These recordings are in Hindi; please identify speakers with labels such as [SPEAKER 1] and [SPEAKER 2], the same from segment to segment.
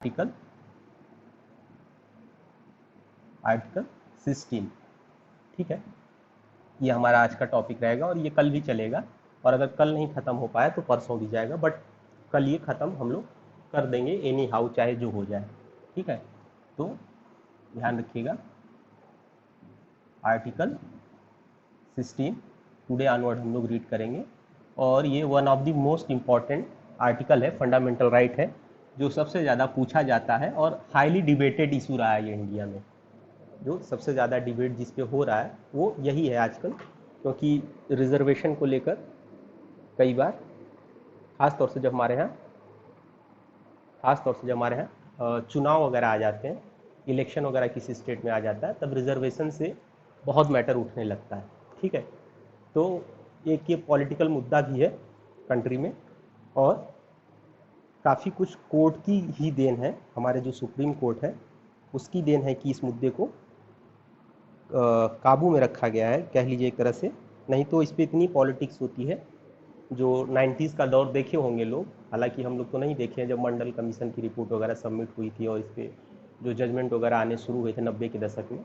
[SPEAKER 1] आर्टिकल 16। ठीक है, ये हमारा आज का टॉपिक रहेगा और ये कल भी चलेगा, और अगर कल नहीं ख़त्म हो पाया तो परसों भी जाएगा, बट कल ये ख़त्म हम लोग कर देंगे एनी हाउ, चाहे जो हो जाए। ठीक है, तो ध्यान रखिएगा। आर्टिकल 16 टुडे ऑनवर्ड हम लोग रीड करेंगे, और ये one of the most important article है, फंडामेंटल राइट है, जो सबसे ज़्यादा पूछा जाता है और हाईली डिबेटेड इशू रहा है ये इंडिया में। जो सबसे ज़्यादा डिबेट जिस पे हो रहा है वो यही है आजकल, क्योंकि रिजर्वेशन को लेकर कई बार खास तौर से जब हमारे यहाँ चुनाव वगैरह आ जाते हैं, इलेक्शन वगैरह किसी स्टेट में आ जाता है, तब रिजर्वेशन से बहुत मैटर उठने लगता है। ठीक है, तो एक ये पॉलिटिकल मुद्दा भी है कंट्री में, और काफ़ी कुछ कोर्ट की ही देन है, हमारे जो सुप्रीम कोर्ट है उसकी देन है कि इस मुद्दे को काबू में रखा गया है, कह लीजिए एक तरह से। नहीं तो इस पर इतनी पॉलिटिक्स होती है। जो 90s का दौर देखे होंगे लोग, हालांकि हम लोग तो नहीं देखे हैं, जब मंडल कमीशन की रिपोर्ट वगैरह सबमिट हुई थी और इस पर जो जजमेंट वगैरह आने शुरू हुए थे 90 के दशक में।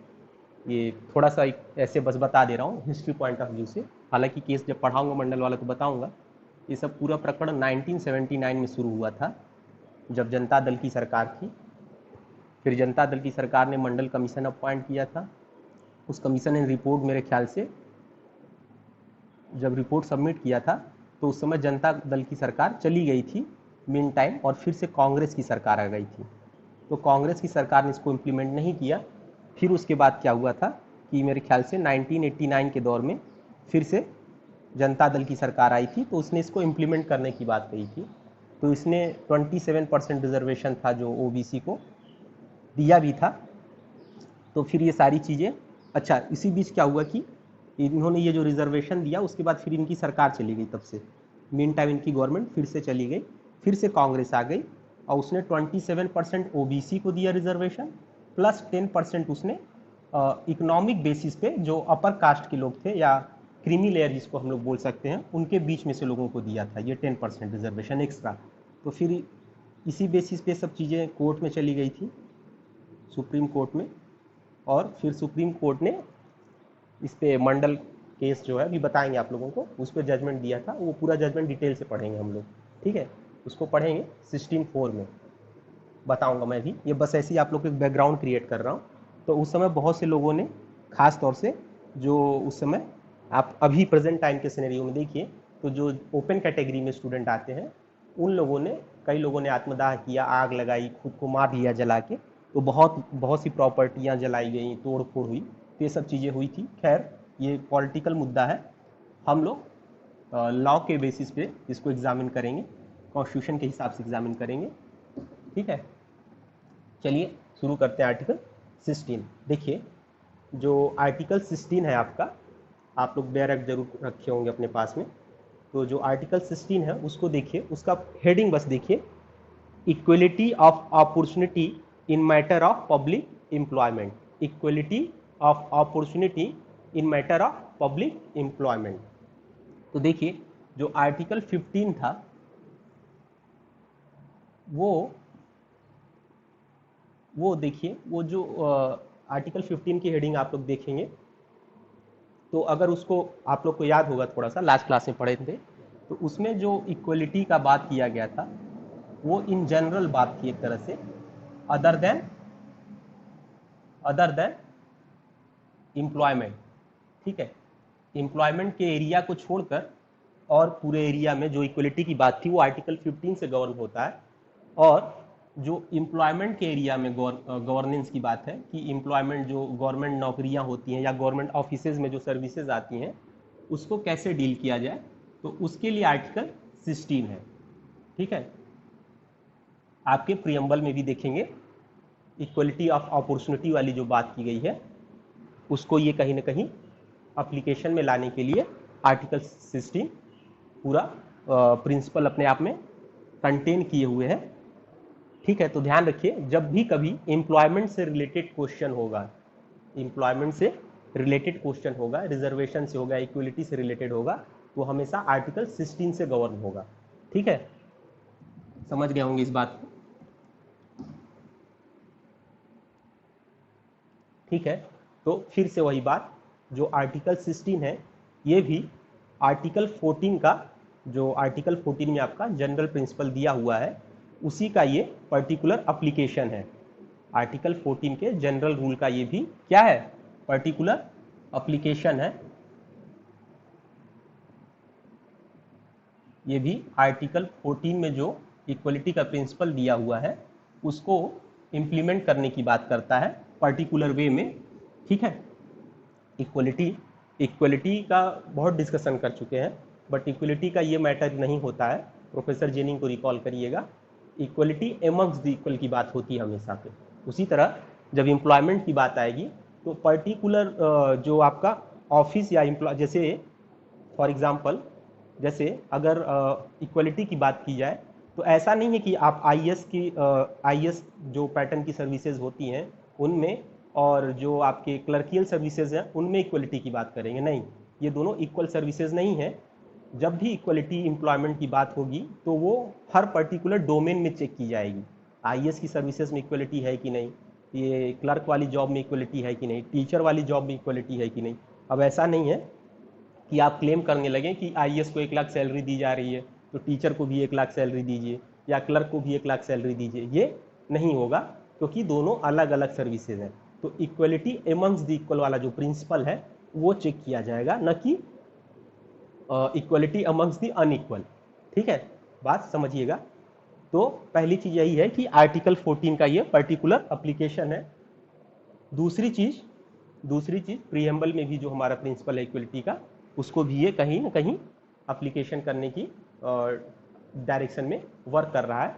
[SPEAKER 1] ये थोड़ा सा ऐसे बस बता दे रहा हूँ हिस्ट्री पॉइंट ऑफ व्यू से, हालांकि केस जब पढ़ाऊँगा मंडल वाला तो बताऊँगा। ये सब पूरा प्रकरण 1979 में शुरू हुआ था, जब जनता दल की सरकार थी। फिर जनता दल की सरकार ने मंडल कमीशन अपॉइंट किया था। उस कमीशन ने रिपोर्ट, मेरे ख्याल से जब रिपोर्ट सबमिट किया था तो उस समय जनता दल की सरकार चली गई थी मीन टाइम, और फिर से कांग्रेस की सरकार आ गई थी। तो कांग्रेस की सरकार ने इसको इम्प्लीमेंट नहीं किया। फिर उसके बाद क्या हुआ था कि मेरे ख्याल से 1989 के दौर में फिर से जनता दल की सरकार आई थी, तो उसने इसको इम्प्लीमेंट करने की बात कही थी। तो इसने 27% रिजर्वेशन था जो ओबीसी को दिया भी था। तो फिर ये सारी चीज़ें, अच्छा इसी बीच क्या हुआ कि इन्होंने ये जो रिजर्वेशन दिया उसके बाद फिर इनकी सरकार चली गई, तब से मीन टाइम इनकी गवर्नमेंट फिर से चली गई, फिर से कांग्रेस आ गई और उसने 27% ओबीसी को दिया रिजर्वेशन, प्लस 10% उसने इकोनॉमिक बेसिस पे जो अपर कास्ट के लोग थे या क्रीमी लेयर जिसको हम लोग बोल सकते हैं, उनके बीच में से लोगों को दिया था ये 10% रिजर्वेशन एक्स्ट्रा। तो फिर इसी बेसिस पे सब चीज़ें कोर्ट में चली गई थी, सुप्रीम कोर्ट में, और फिर सुप्रीम कोर्ट ने इस पे मंडल केस जो है अभी बताएंगे आप लोगों को, उस पर जजमेंट दिया था। वो पूरा जजमेंट डिटेल से पढ़ेंगे हम लोग, ठीक है, उसको पढ़ेंगे 16(4) में बताऊंगा मैं भी। ये बस ऐसे ही आप लोग को एक बैकग्राउंड क्रिएट कर रहा हूँ। तो उस समय बहुत से लोगों ने, खास तौर से जो उस समय, आप अभी प्रेजेंट टाइम के सिनेरियो में देखिए, तो जो ओपन कैटेगरी में स्टूडेंट आते हैं उन लोगों ने, कई लोगों ने आत्मदाह किया, आग लगाई, खुद को मार लिया जला के। तो बहुत सी प्रॉपर्टियाँ जलाई गई, तोड़ फोड़ हुई, तो ये सब चीज़ें हुई थी। खैर ये पॉलिटिकल मुद्दा है, हम लोग लॉ के बेसिस पे इसको एग्जामिन करेंगे, कॉन्स्टिट्यूशन के हिसाब से एग्जामिन करेंगे। ठीक है, चलिए शुरू करते हैं। आर्टिकल 16 देखिए, जो आर्टिकल 16 है आपका, आप लोग डायरेक्ट जरूर रखे होंगे अपने पास में। तो जो आर्टिकल 16 है उसको देखिए, उसका हेडिंग बस देखिए, equality of opportunity in matter of public employment. Equality of opportunity in matter of public employment. तो देखिए जो आर्टिकल 15 था वो देखिए, वो जो आर्टिकल 15 की हेडिंग आप लोग देखेंगे, तो अगर उसको आप लोग को याद होगा, थोड़ा सा लास्ट क्लास में पढ़े थे, तो उसमें जो इक्वलिटी का बात किया गया था वो इन जनरल बात की एक तरह से, अदर देन एम्प्लॉयमेंट। ठीक है, एम्प्लॉयमेंट के एरिया को छोड़कर और पूरे एरिया में जो इक्वलिटी की बात थी वो आर्टिकल 15 से गवर्न होता है। और जो एम्प्लॉयमेंट के एरिया में गवर्नेंस की बात है कि एम्प्लॉयमेंट, जो गवर्नमेंट नौकरियां होती हैं या गवर्नमेंट ऑफिसेज में जो सर्विसेज आती हैं उसको कैसे डील किया जाए, तो उसके लिए आर्टिकल 16 है। ठीक है, आपके प्रियम्बल में भी देखेंगे इक्वलिटी ऑफ अपॉर्चुनिटी वाली जो बात की गई है उसको ये कहीं ना कहीं एप्लीकेशन में लाने के लिए आर्टिकल 16 पूरा प्रिंसिपल अपने आप में कंटेन किए हुए हैं। ठीक है, तो ध्यान रखिए, जब भी कभी एम्प्लॉयमेंट से रिलेटेड क्वेश्चन होगा, एम्प्लॉयमेंट से रिलेटेड क्वेश्चन होगा, रिजर्वेशन से होगा, इक्वलिटी से रिलेटेड होगा, तो हमेशा आर्टिकल 16 से गवर्न होगा। ठीक है, समझ गए होंगे इस बात को। ठीक है, तो फिर से वही बात, जो आर्टिकल 16 है ये भी आर्टिकल 14 का, जो आर्टिकल 14 में आपका जनरल प्रिंसिपल दिया हुआ है उसी का ये पर्टिकुलर एप्लीकेशन है। आर्टिकल 14 के जनरल रूल का ये भी क्या है, पर्टिकुलर एप्लीकेशन है। ये भी आर्टिकल 14 में जो इक्वलिटी का प्रिंसिपल दिया हुआ है उसको इम्प्लीमेंट करने की बात करता है पर्टिकुलर वे में। ठीक है, इक्वलिटी का बहुत डिस्कशन कर चुके हैं, बट इक्वलिटी का ये मैटर नहीं होता है। प्रोफेसर जेनिंग को रिकॉल करिएगा, इक्वलिटी एमंग्स द इक्वल की बात होती है हमेशा पे। उसी तरह जब एम्प्लॉयमेंट की बात आएगी तो पर्टिकुलर जो आपका ऑफिस या एम्प्लॉय, जैसे फॉर एग्जांपल जैसे अगर इक्वलिटी की बात की जाए तो ऐसा नहीं है कि आप आईएएस जो पैटर्न की सर्विसेज होती हैं उनमें और जो आपके क्लर्कियल सर्विसेज हैं उनमें इक्वलिटी की बात करेंगे, नहीं, ये दोनों इक्वल सर्विसेज नहीं है। जब भी इक्वलिटी एम्प्लॉयमेंट की बात होगी तो वो हर पर्टिकुलर डोमेन में चेक की जाएगी। आईएएस की सर्विसेज में इक्वलिटी है कि नहीं, ये क्लर्क वाली जॉब में इक्वलिटी है कि नहीं, टीचर वाली जॉब में इक्वलिटी है कि नहीं। अब ऐसा नहीं है कि आप क्लेम करने लगे कि आईएएस को 1 लाख सैलरी दी जा रही है तो टीचर को भी 1 लाख सैलरी दीजिए या क्लर्क को भी 1 लाख सैलरी दीजिए, ये नहीं होगा, क्योंकि दोनों अलग अलग सर्विसेज हैं। तो इक्वलिटी एमंग्स द इक्वल वाला जो प्रिंसिपल है वो चेक किया जाएगा, न कि इक्वलिटी अमंग्स द अनइक्वल। ठीक है, बात समझिएगा। तो पहली चीज यही है कि आर्टिकल 14 का ये पर्टिकुलर एप्लीकेशन है। दूसरी चीज प्रीएम्बल में भी जो हमारा प्रिंसिपल है इक्वलिटी का, उसको भी ये कहीं ना कहीं एप्लीकेशन करने की डायरेक्शन में वर्क कर रहा है।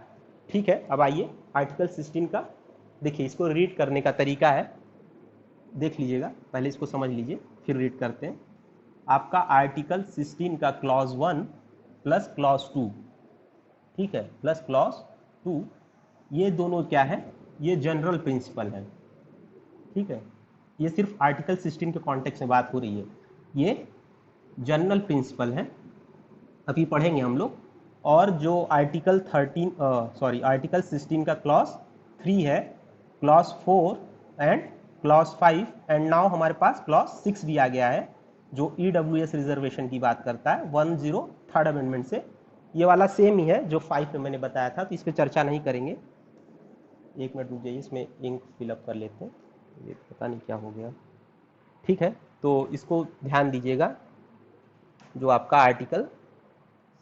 [SPEAKER 1] ठीक है, अब आइए आर्टिकल 16 का देखिए, इसको रीड करने का तरीका है, देख लीजिएगा, पहले इसको समझ लीजिए फिर रीड करते हैं। आपका आर्टिकल 16 का क्लॉज 1 प्लस क्लॉज 2, ठीक है, प्लस क्लॉज 2, ये दोनों क्या है, ये जनरल प्रिंसिपल है। ठीक है, ये सिर्फ आर्टिकल 16 के कॉन्टेक्स्ट में बात हो रही है, ये जनरल प्रिंसिपल है, अभी पढ़ेंगे हम लोग। और जो आर्टिकल 16 का क्लॉज 3 है, clause 4 and clause 5 and now हमारे पास क्लॉज 6 भी आ गया है, जो ईडब्ल्यूएस रिजर्वेशन की बात करता है 103rd अमेंडमेंट से। ये वाला सेम ही है जो 5 में मैंने बताया था, तो इस पर चर्चा नहीं करेंगे। एक मिनट रुक जाइए, इसमें इंक फिलअप कर लेते हैं, ये पता नहीं क्या हो गया। ठीक है, तो इसको ध्यान दीजिएगा, जो आपका आर्टिकल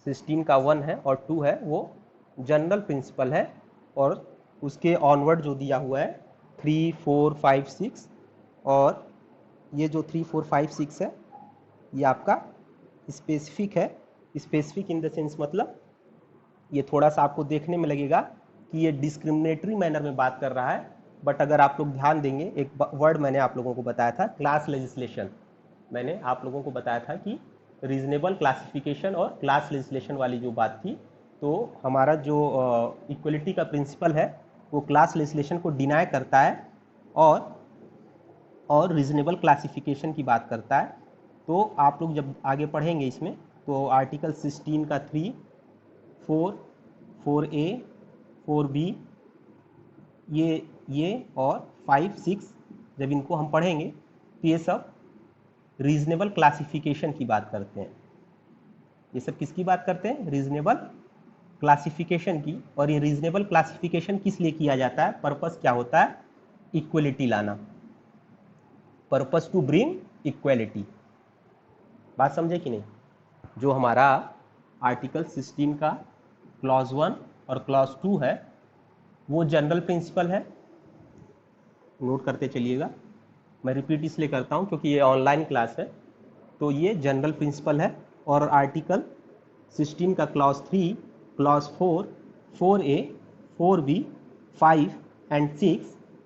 [SPEAKER 1] 16 का 1 है और 2 है वो जनरल प्रिंसिपल है, और उसके ऑनवर्ड जो दिया हुआ है 3, 4, 5, 6, और ये जो 3, 4, 5, 6 है ये आपका स्पेसिफिक है। स्पेसिफिक इन द सेंस मतलब ये थोड़ा सा आपको देखने में लगेगा कि ये डिस्क्रिमिनेटरी मैनर में बात कर रहा है, बट अगर आप लोग ध्यान देंगे, एक वर्ड मैंने आप लोगों को बताया था, क्लास लेजिस्लेशन। मैंने आप लोगों को बताया था कि रीजनेबल क्लासिफिकेशन और क्लास लेजिस्लेशन वाली जो बात थी, तो हमारा जो इक्वलिटी का प्रिंसिपल है वो क्लास लेजिस्लेशन को डिनाई करता है और रीजनेबल क्लासिफिकेशन की बात करता है। तो आप लोग जब आगे पढ़ेंगे इसमें, तो आर्टिकल 16 का 3, 4, 4A, 4B, ये और 5, 6 जब इनको हम पढ़ेंगे तो ये सब रीजनेबल क्लासिफिकेशन की बात करते हैं। ये सब किसकी बात करते हैं, रीजनेबल क्लासिफिकेशन की। और ये रीजनेबल क्लासिफिकेशन किस लिए किया जाता है, पर्पस क्या होता है, इक्वलिटी लाना, पर्पस टू ब्रिंग इक्वलिटी। बात समझे कि नहीं। जो हमारा आर्टिकल 16 का क्लॉज 1 और क्लॉज 2 है वो जनरल प्रिंसिपल है, नोट करते चलिएगा। मैं रिपीट इसलिए करता हूँ क्योंकि ये ऑनलाइन क्लास है, तो ये जनरल प्रिंसिपल है। और आर्टिकल 16 का clause 3, clause 4, 4A, 4B, 5 and 6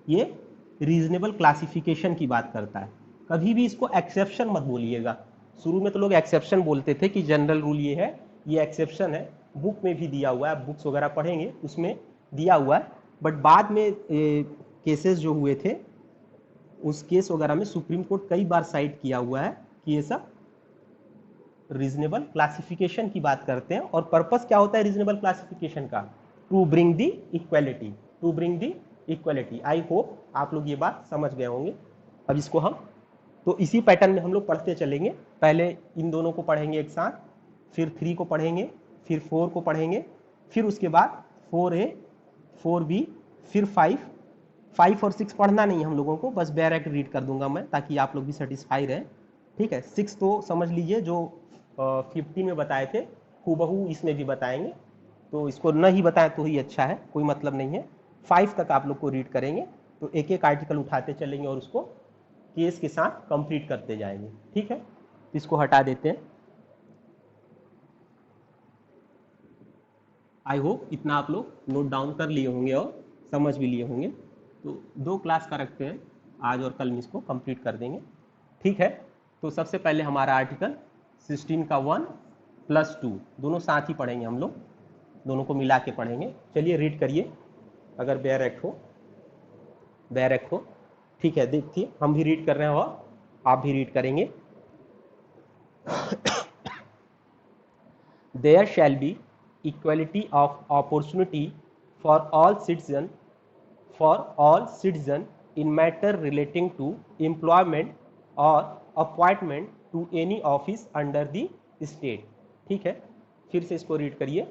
[SPEAKER 1] ये रीजनेबल क्लासिफिकेशन की बात करता है। कभी भी इसको एक्सेप्शन मत बोलिएगा। शुरू में तो लोग एक्सेप्शन बोलते थे कि जनरल रूल ये है, ये एक्सेप्शन है, बुक में भी दिया हुआ है, आप बुक्स वगैरह पढ़ेंगे उसमें दिया हुआ है। बट बाद में केसेस जो हुए थे उस केस वगैरह में सुप्रीम कोर्ट कई बार साइड किया हुआ है कि ये सब रीजनेबल क्लासिफिकेशन की बात करते हैं। और पर्पस क्या होता है रीजनेबल क्लासिफिकेशन का, to bring the equality, to bring the equality. I hope आप लोग ये बात समझ गए होंगे। अब इसको हम तो इसी पैटर्न में हम लोग पढ़ते चलेंगे। पहले इन दोनों को पढ़ेंगे एक साथ, फिर 3 को पढ़ेंगे, फिर 4 को पढ़ेंगे, फिर उसके बाद 4A 4B, फिर 5 और 6 पढ़ना नहीं है हम लोगों को, बस बेयर एक्ट रीड कर दूंगा मैं ताकि आप लोग भी सेटिस्फाई रहें। ठीक है, 6 तो समझ लीजिए जो 15 में बताए थे हूबहू इसमें भी बताएंगे, तो इसको न ही बताएं तो ही अच्छा है, कोई मतलब नहीं है। 5 तक आप लोग को रीड करेंगे, तो एक एक आर्टिकल उठाते चलेंगे और उसको केस के साथ कंप्लीट करते जाएंगे। ठीक है, इसको हटा देते हैं। आई होप इतना आप लोग नोट डाउन कर लिए होंगे और समझ भी लिए होंगे। तो 2 क्लास का रखते हैं, आज और कल में इसको कंप्लीट कर देंगे। ठीक है, तो सबसे पहले हमारा आर्टिकल 16 का 1 + 2 दोनों साथ ही पढ़ेंगे हम लोग, दोनों को मिला के पढ़ेंगे। चलिए रीड करिए, अगर बेयर एक्ट हो। ठीक है, देखिए हम भी रीड कर रहे हैं और आप भी रीड करेंगे। There shall be equality of opportunity for all citizen in matter relating to employment or appointment to any office under the state। ठीक है, फिर से इसको रीड करिए,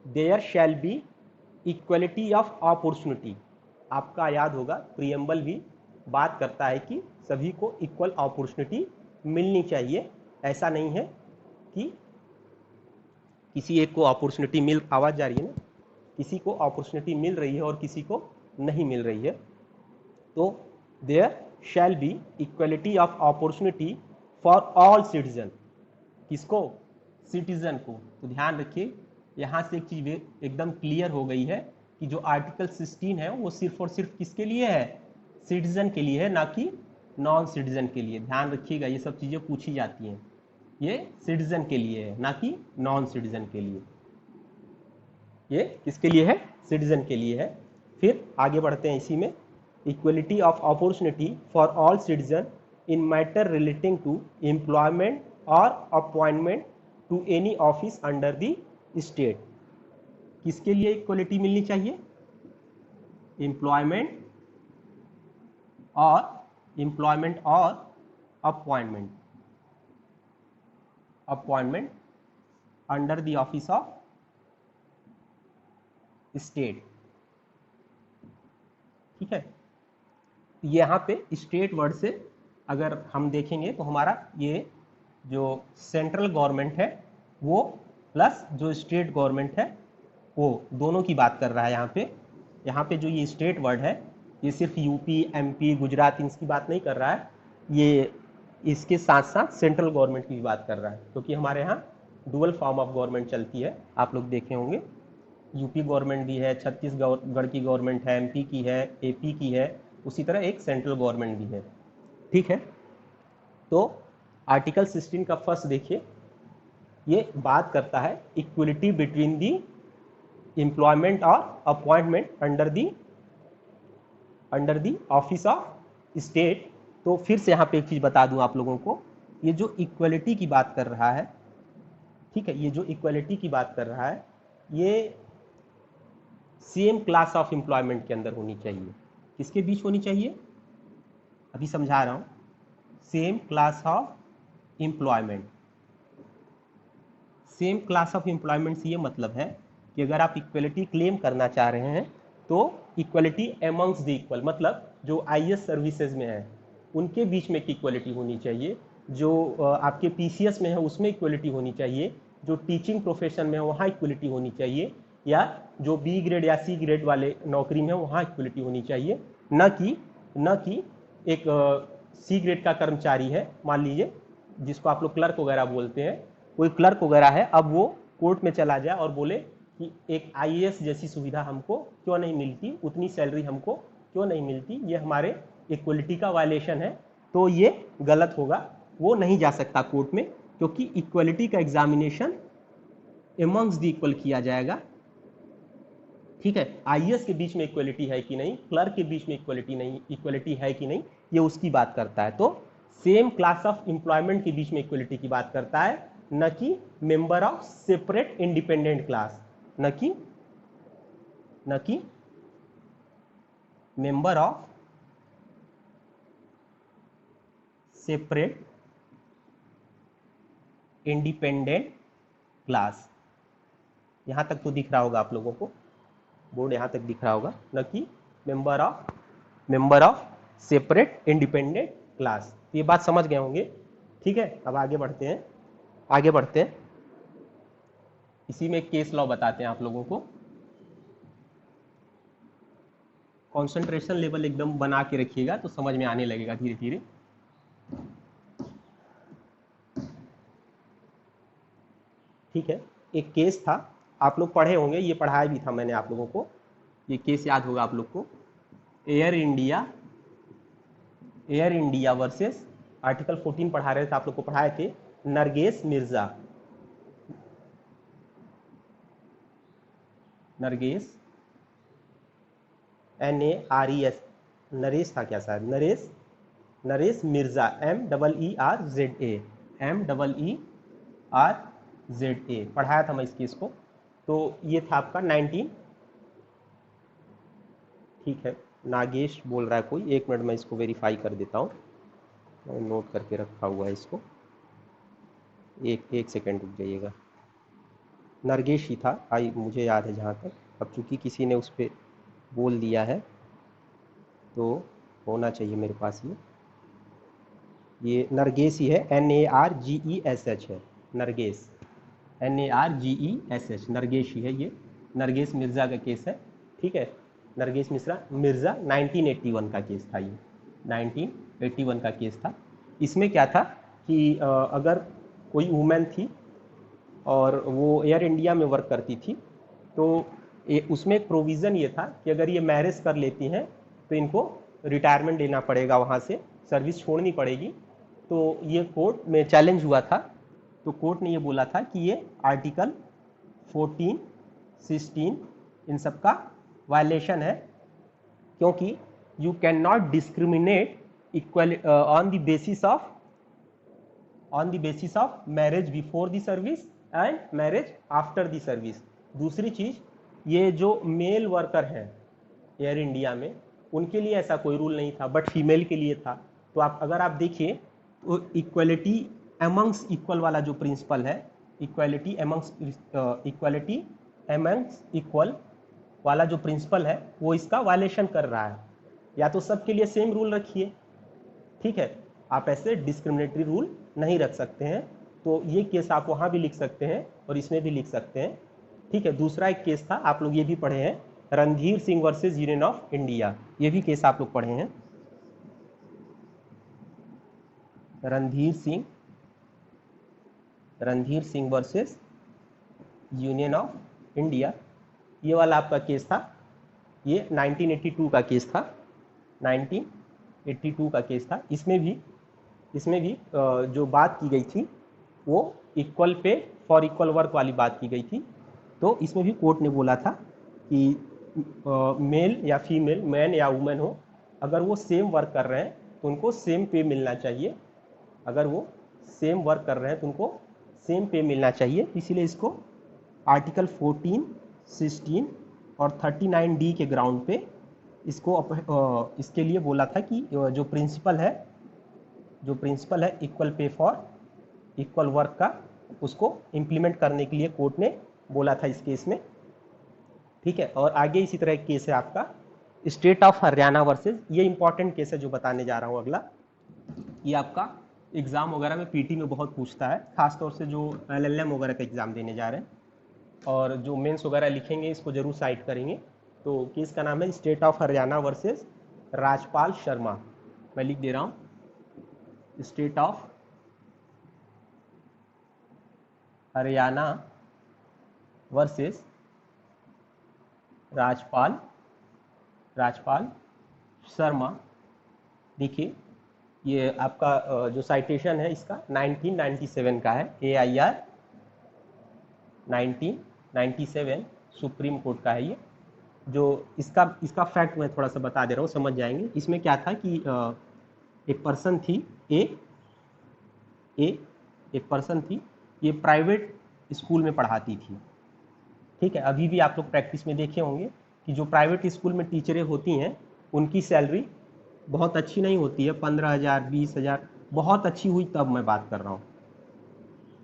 [SPEAKER 1] There shall be equality of opportunity। आपका याद होगा प्रियम्बल भी बात करता है कि सभी को इक्वल अपॉर्चुनिटी मिलनी चाहिए। ऐसा नहीं है कि किसी एक को अपॉर्चुनिटी मिल, आवाज जा रही है ना, किसी को अपॉर्चुनिटी मिल रही है और किसी को नहीं मिल रही है। तो there shall be equality of opportunity for all citizen. किसको? सिटीजन को। तो ध्यान रखिए, यहाँ से एक चीज एकदम क्लियर हो गई है कि जो आर्टिकल 16 है वो सिर्फ और सिर्फ किसके लिए है? सिटीजन के लिए है, ना कि नॉन सिटीजन के लिए। ध्यान रखिएगा, ये सब चीजें पूछी जाती हैं। ये सिटीजन के लिए है, ना कि नॉन सिटीजन के लिए। ये किसके लिए है? सिटीजन के लिए है। फिर आगे बढ़ते हैं इसी में, equality of opportunity for all citizen in matter relating to employment और appointment to any office under the state. किसके लिए इक्वलिटी मिलनी चाहिए? एम्प्लॉयमेंट और appointment under the office of state. ठीक है, यहाँ पे स्टेट वर्ड से अगर हम देखेंगे तो हमारा ये जो सेंट्रल गवर्नमेंट है वो प्लस जो स्टेट गवर्नमेंट है वो दोनों की बात कर रहा है। यहाँ पे जो ये स्टेट वर्ड है ये सिर्फ यूपी, एमपी, गुजरात इनकी बात नहीं कर रहा है, ये इसके साथ साथ सेंट्रल गवर्नमेंट की भी बात कर रहा है, क्योंकि हमारे यहाँ डुअल फॉर्म ऑफ गवर्नमेंट चलती है। आप लोग देखे होंगे यूपी गवर्नमेंट भी है, छत्तीसगढ़ की गवर्नमेंट है, एमपी की है, एपी की है, उसी तरह एक सेंट्रल गवर्नमेंट भी है। ठीक है, तो आर्टिकल 16 का फर्स्ट देखिए, ये बात करता है इक्वलिटी बिटवीन दी एम्प्लॉयमेंट और appointment under the office of state. तो फिर से यहाँ पे एक चीज बता दूं आप लोगों को, ये जो इक्वलिटी की बात कर रहा है, ठीक है, ये जो इक्वलिटी की बात कर रहा है ये सेम क्लास ऑफ एम्प्लॉयमेंट के अंदर होनी चाहिए। किसके बीच होनी चाहिए? अभी समझा रहा हूं, same class of employment. Same class of employment से ये मतलब है कि अगर आप इक्वलिटी क्लेम करना चाह रहे हैं तो इक्वलिटी एमंग्स द इक्वल, मतलब जो आईएएस सर्विसेज में है उनके बीच में इक्वलिटी होनी चाहिए, जो आपके पीसीएस में है उसमें इक्वलिटी होनी चाहिए, जो टीचिंग प्रोफेशन में है वहाँ इक्वलिटी होनी चाहिए, या जो बी ग्रेड या सी ग्रेड वाले नौकरी में है वहाँ इक्वलिटी होनी चाहिए। न कि एक सी ग्रेड का कर्मचारी है, मान लीजिए जिसको आप लोग क्लर्क वगैरह बोलते हैं, कोई क्लर्क वगैरह है, अब वो कोर्ट में चला जाए और बोले कि एक आईएएस जैसी सुविधा हमको क्यों नहीं मिलती, उतनी सैलरी हमको क्यों नहीं मिलती, ये हमारे इक्वलिटी का वायलेशन है, तो ये गलत होगा, वो नहीं जा सकता कोर्ट में, क्योंकि इक्वलिटी का एग्जामिनेशन एमंग्स द इक्वल किया जाएगा। ठीक है, आईएएस के बीच में इक्वलिटी है कि नहीं, क्लर्क के बीच में इक्वलिटी है कि नहीं, ये उसकी बात करता है। तो सेम क्लास ऑफ एम्प्लॉयमेंट के बीच में इक्वलिटी की बात करता है, न कि member of separate independent class, न कि member of separate independent class. यहाँ तक तो दिख रहा होगा आप लोगों को, बोर्ड यहाँ तक दिख रहा होगा, न कि member of separate independent class. ये बात समझ गए होंगे। ठीक है, अब आगे बढ़ते हैं। इसी में केस लॉ बताते हैं आप लोगों को। कंसंट्रेशन लेवल एकदम बना के रखिएगा तो समझ में आने लगेगा धीरे धीरे। ठीक है, एक केस था, आप लोग पढ़े होंगे, ये पढ़ाया भी था मैंने आप लोगों को, ये केस याद होगा आप लोग को। एयर इंडिया वर्सेस, आर्टिकल 14 पढ़ा रहे थे आप लोग को, पढ़ाए थे, नरगेस NARES, नरेश था क्या शायद, नरेश मिर्जा, MEERZA पढ़ाया था मैं इस केस को। तो ये था आपका 19, ठीक है, नागेश बोल रहा है कोई, एक मिनट मैं इसको वेरीफाई कर देता हूँ, मैं नोट करके रखा हुआ है इसको, एक सेकेंड रुक जाइएगा। नरगेश ही था, मुझे याद है जहाँ तक, अब चूंकि किसी ने उस पर बोल दिया है तो होना चाहिए मेरे पास ये नरगेश ही है, NARGESH है, नरगेश, NARGESH, नरगेश ही है ये, नरगेश मिर्ज़ा का केस है। ठीक है, नरगेश मिर्ज़ा 1981 का केस था, ये 1981 का केस था। इसमें क्या था कि अगर कोई वुमेन थी और वो एयर इंडिया में वर्क करती थी, तो उसमें एक प्रोविज़न ये था कि अगर ये मैरिज कर लेती हैं तो इनको रिटायरमेंट लेना पड़ेगा, वहाँ से सर्विस छोड़नी पड़ेगी। तो ये कोर्ट में चैलेंज हुआ था, तो कोर्ट ने ये बोला था कि ये आर्टिकल 14, 16 इन सब का वायलेशन है, क्योंकि you can not discriminate equal on the basis of marriage before the service and marriage after the service. दूसरी चीज़, ये जो मेल वर्कर हैं एयर इंडिया में, उनके लिए ऐसा कोई रूल नहीं था, बट फीमेल के लिए था। तो अगर आप देखिए तो इक्वलिटी एमंग्स इक्वल वाला जो प्रिंसिपल है, इक्वलिटी एमंग्स इक्वल वाला जो प्रिंसिपल है, वो इसका वायलेशन कर रहा है। या तो सबके लिए सेम रूल रखिए, ठीक है, आप ऐसे डिस्क्रिमिनेटरी रूल नहीं रख सकते हैं। तो ये केस आप वहाँ भी लिख सकते हैं और इसमें भी लिख सकते हैं। ठीक है, दूसरा एक केस था, आप लोग ये भी पढ़े हैं, Randhir Singh versus union of India, ये भी केस आप लोग पढ़े हैं, Randhir Singh versus union of India, ये वाला आपका केस था, ये 1982 का केस था, 1982 का केस था। इसमें भी जो बात की गई थी वो equal pay for equal work वाली बात की गई थी। तो इसमें भी कोर्ट ने बोला था कि मेल या फीमेल, मैन या वुमेन हो, अगर वो सेम वर्क कर रहे हैं तो उनको सेम पे मिलना चाहिए, अगर वो सेम वर्क कर रहे हैं तो उनको सेम पे मिलना चाहिए। इसीलिए इसको आर्टिकल 14, 16 और 39D के ग्राउंड पे इसके लिए बोला था कि जो प्रिंसिपल है equal pay for equal work का, उसको इम्प्लीमेंट करने के लिए कोर्ट ने बोला था इस केस में। ठीक है, और आगे इसी तरह एक केस है आपका स्टेट ऑफ हरियाणा वर्सेस, ये इंपॉर्टेंट केस है जो बताने जा रहा हूँ अगला। ये आपका एग्जाम वगैरह में पीटी में बहुत पूछता है, खासतौर से जो LLM वगैरह का एग्जाम देने जा रहे हैं और जो मेंस वगैरह लिखेंगे इसको जरूर साइड करेंगे। तो केस का नाम है state of Haryana versus Rajpal Sharma, मैं लिख दे रहा हूँ, state of Haryana versus Rajpal Sharma. देखिए ये आपका जो साइटेशन है इसका 1997 का है, AIR 1997 सुप्रीम कोर्ट का है ये। जो इसका फैक्ट मैं थोड़ा सा बता दे रहा हूँ, समझ जाएंगे। इसमें क्या था कि एक पर्सन थी, एक पर्सन थी, ये प्राइवेट स्कूल में पढ़ाती थी। ठीक है, अभी भी आप लोग प्रैक्टिस में देखे होंगे कि जो प्राइवेट स्कूल में टीचरें होती हैं उनकी सैलरी बहुत अच्छी नहीं होती है, 15,000, 20,000, बहुत अच्छी हुई तब मैं बात कर रहा हूँ,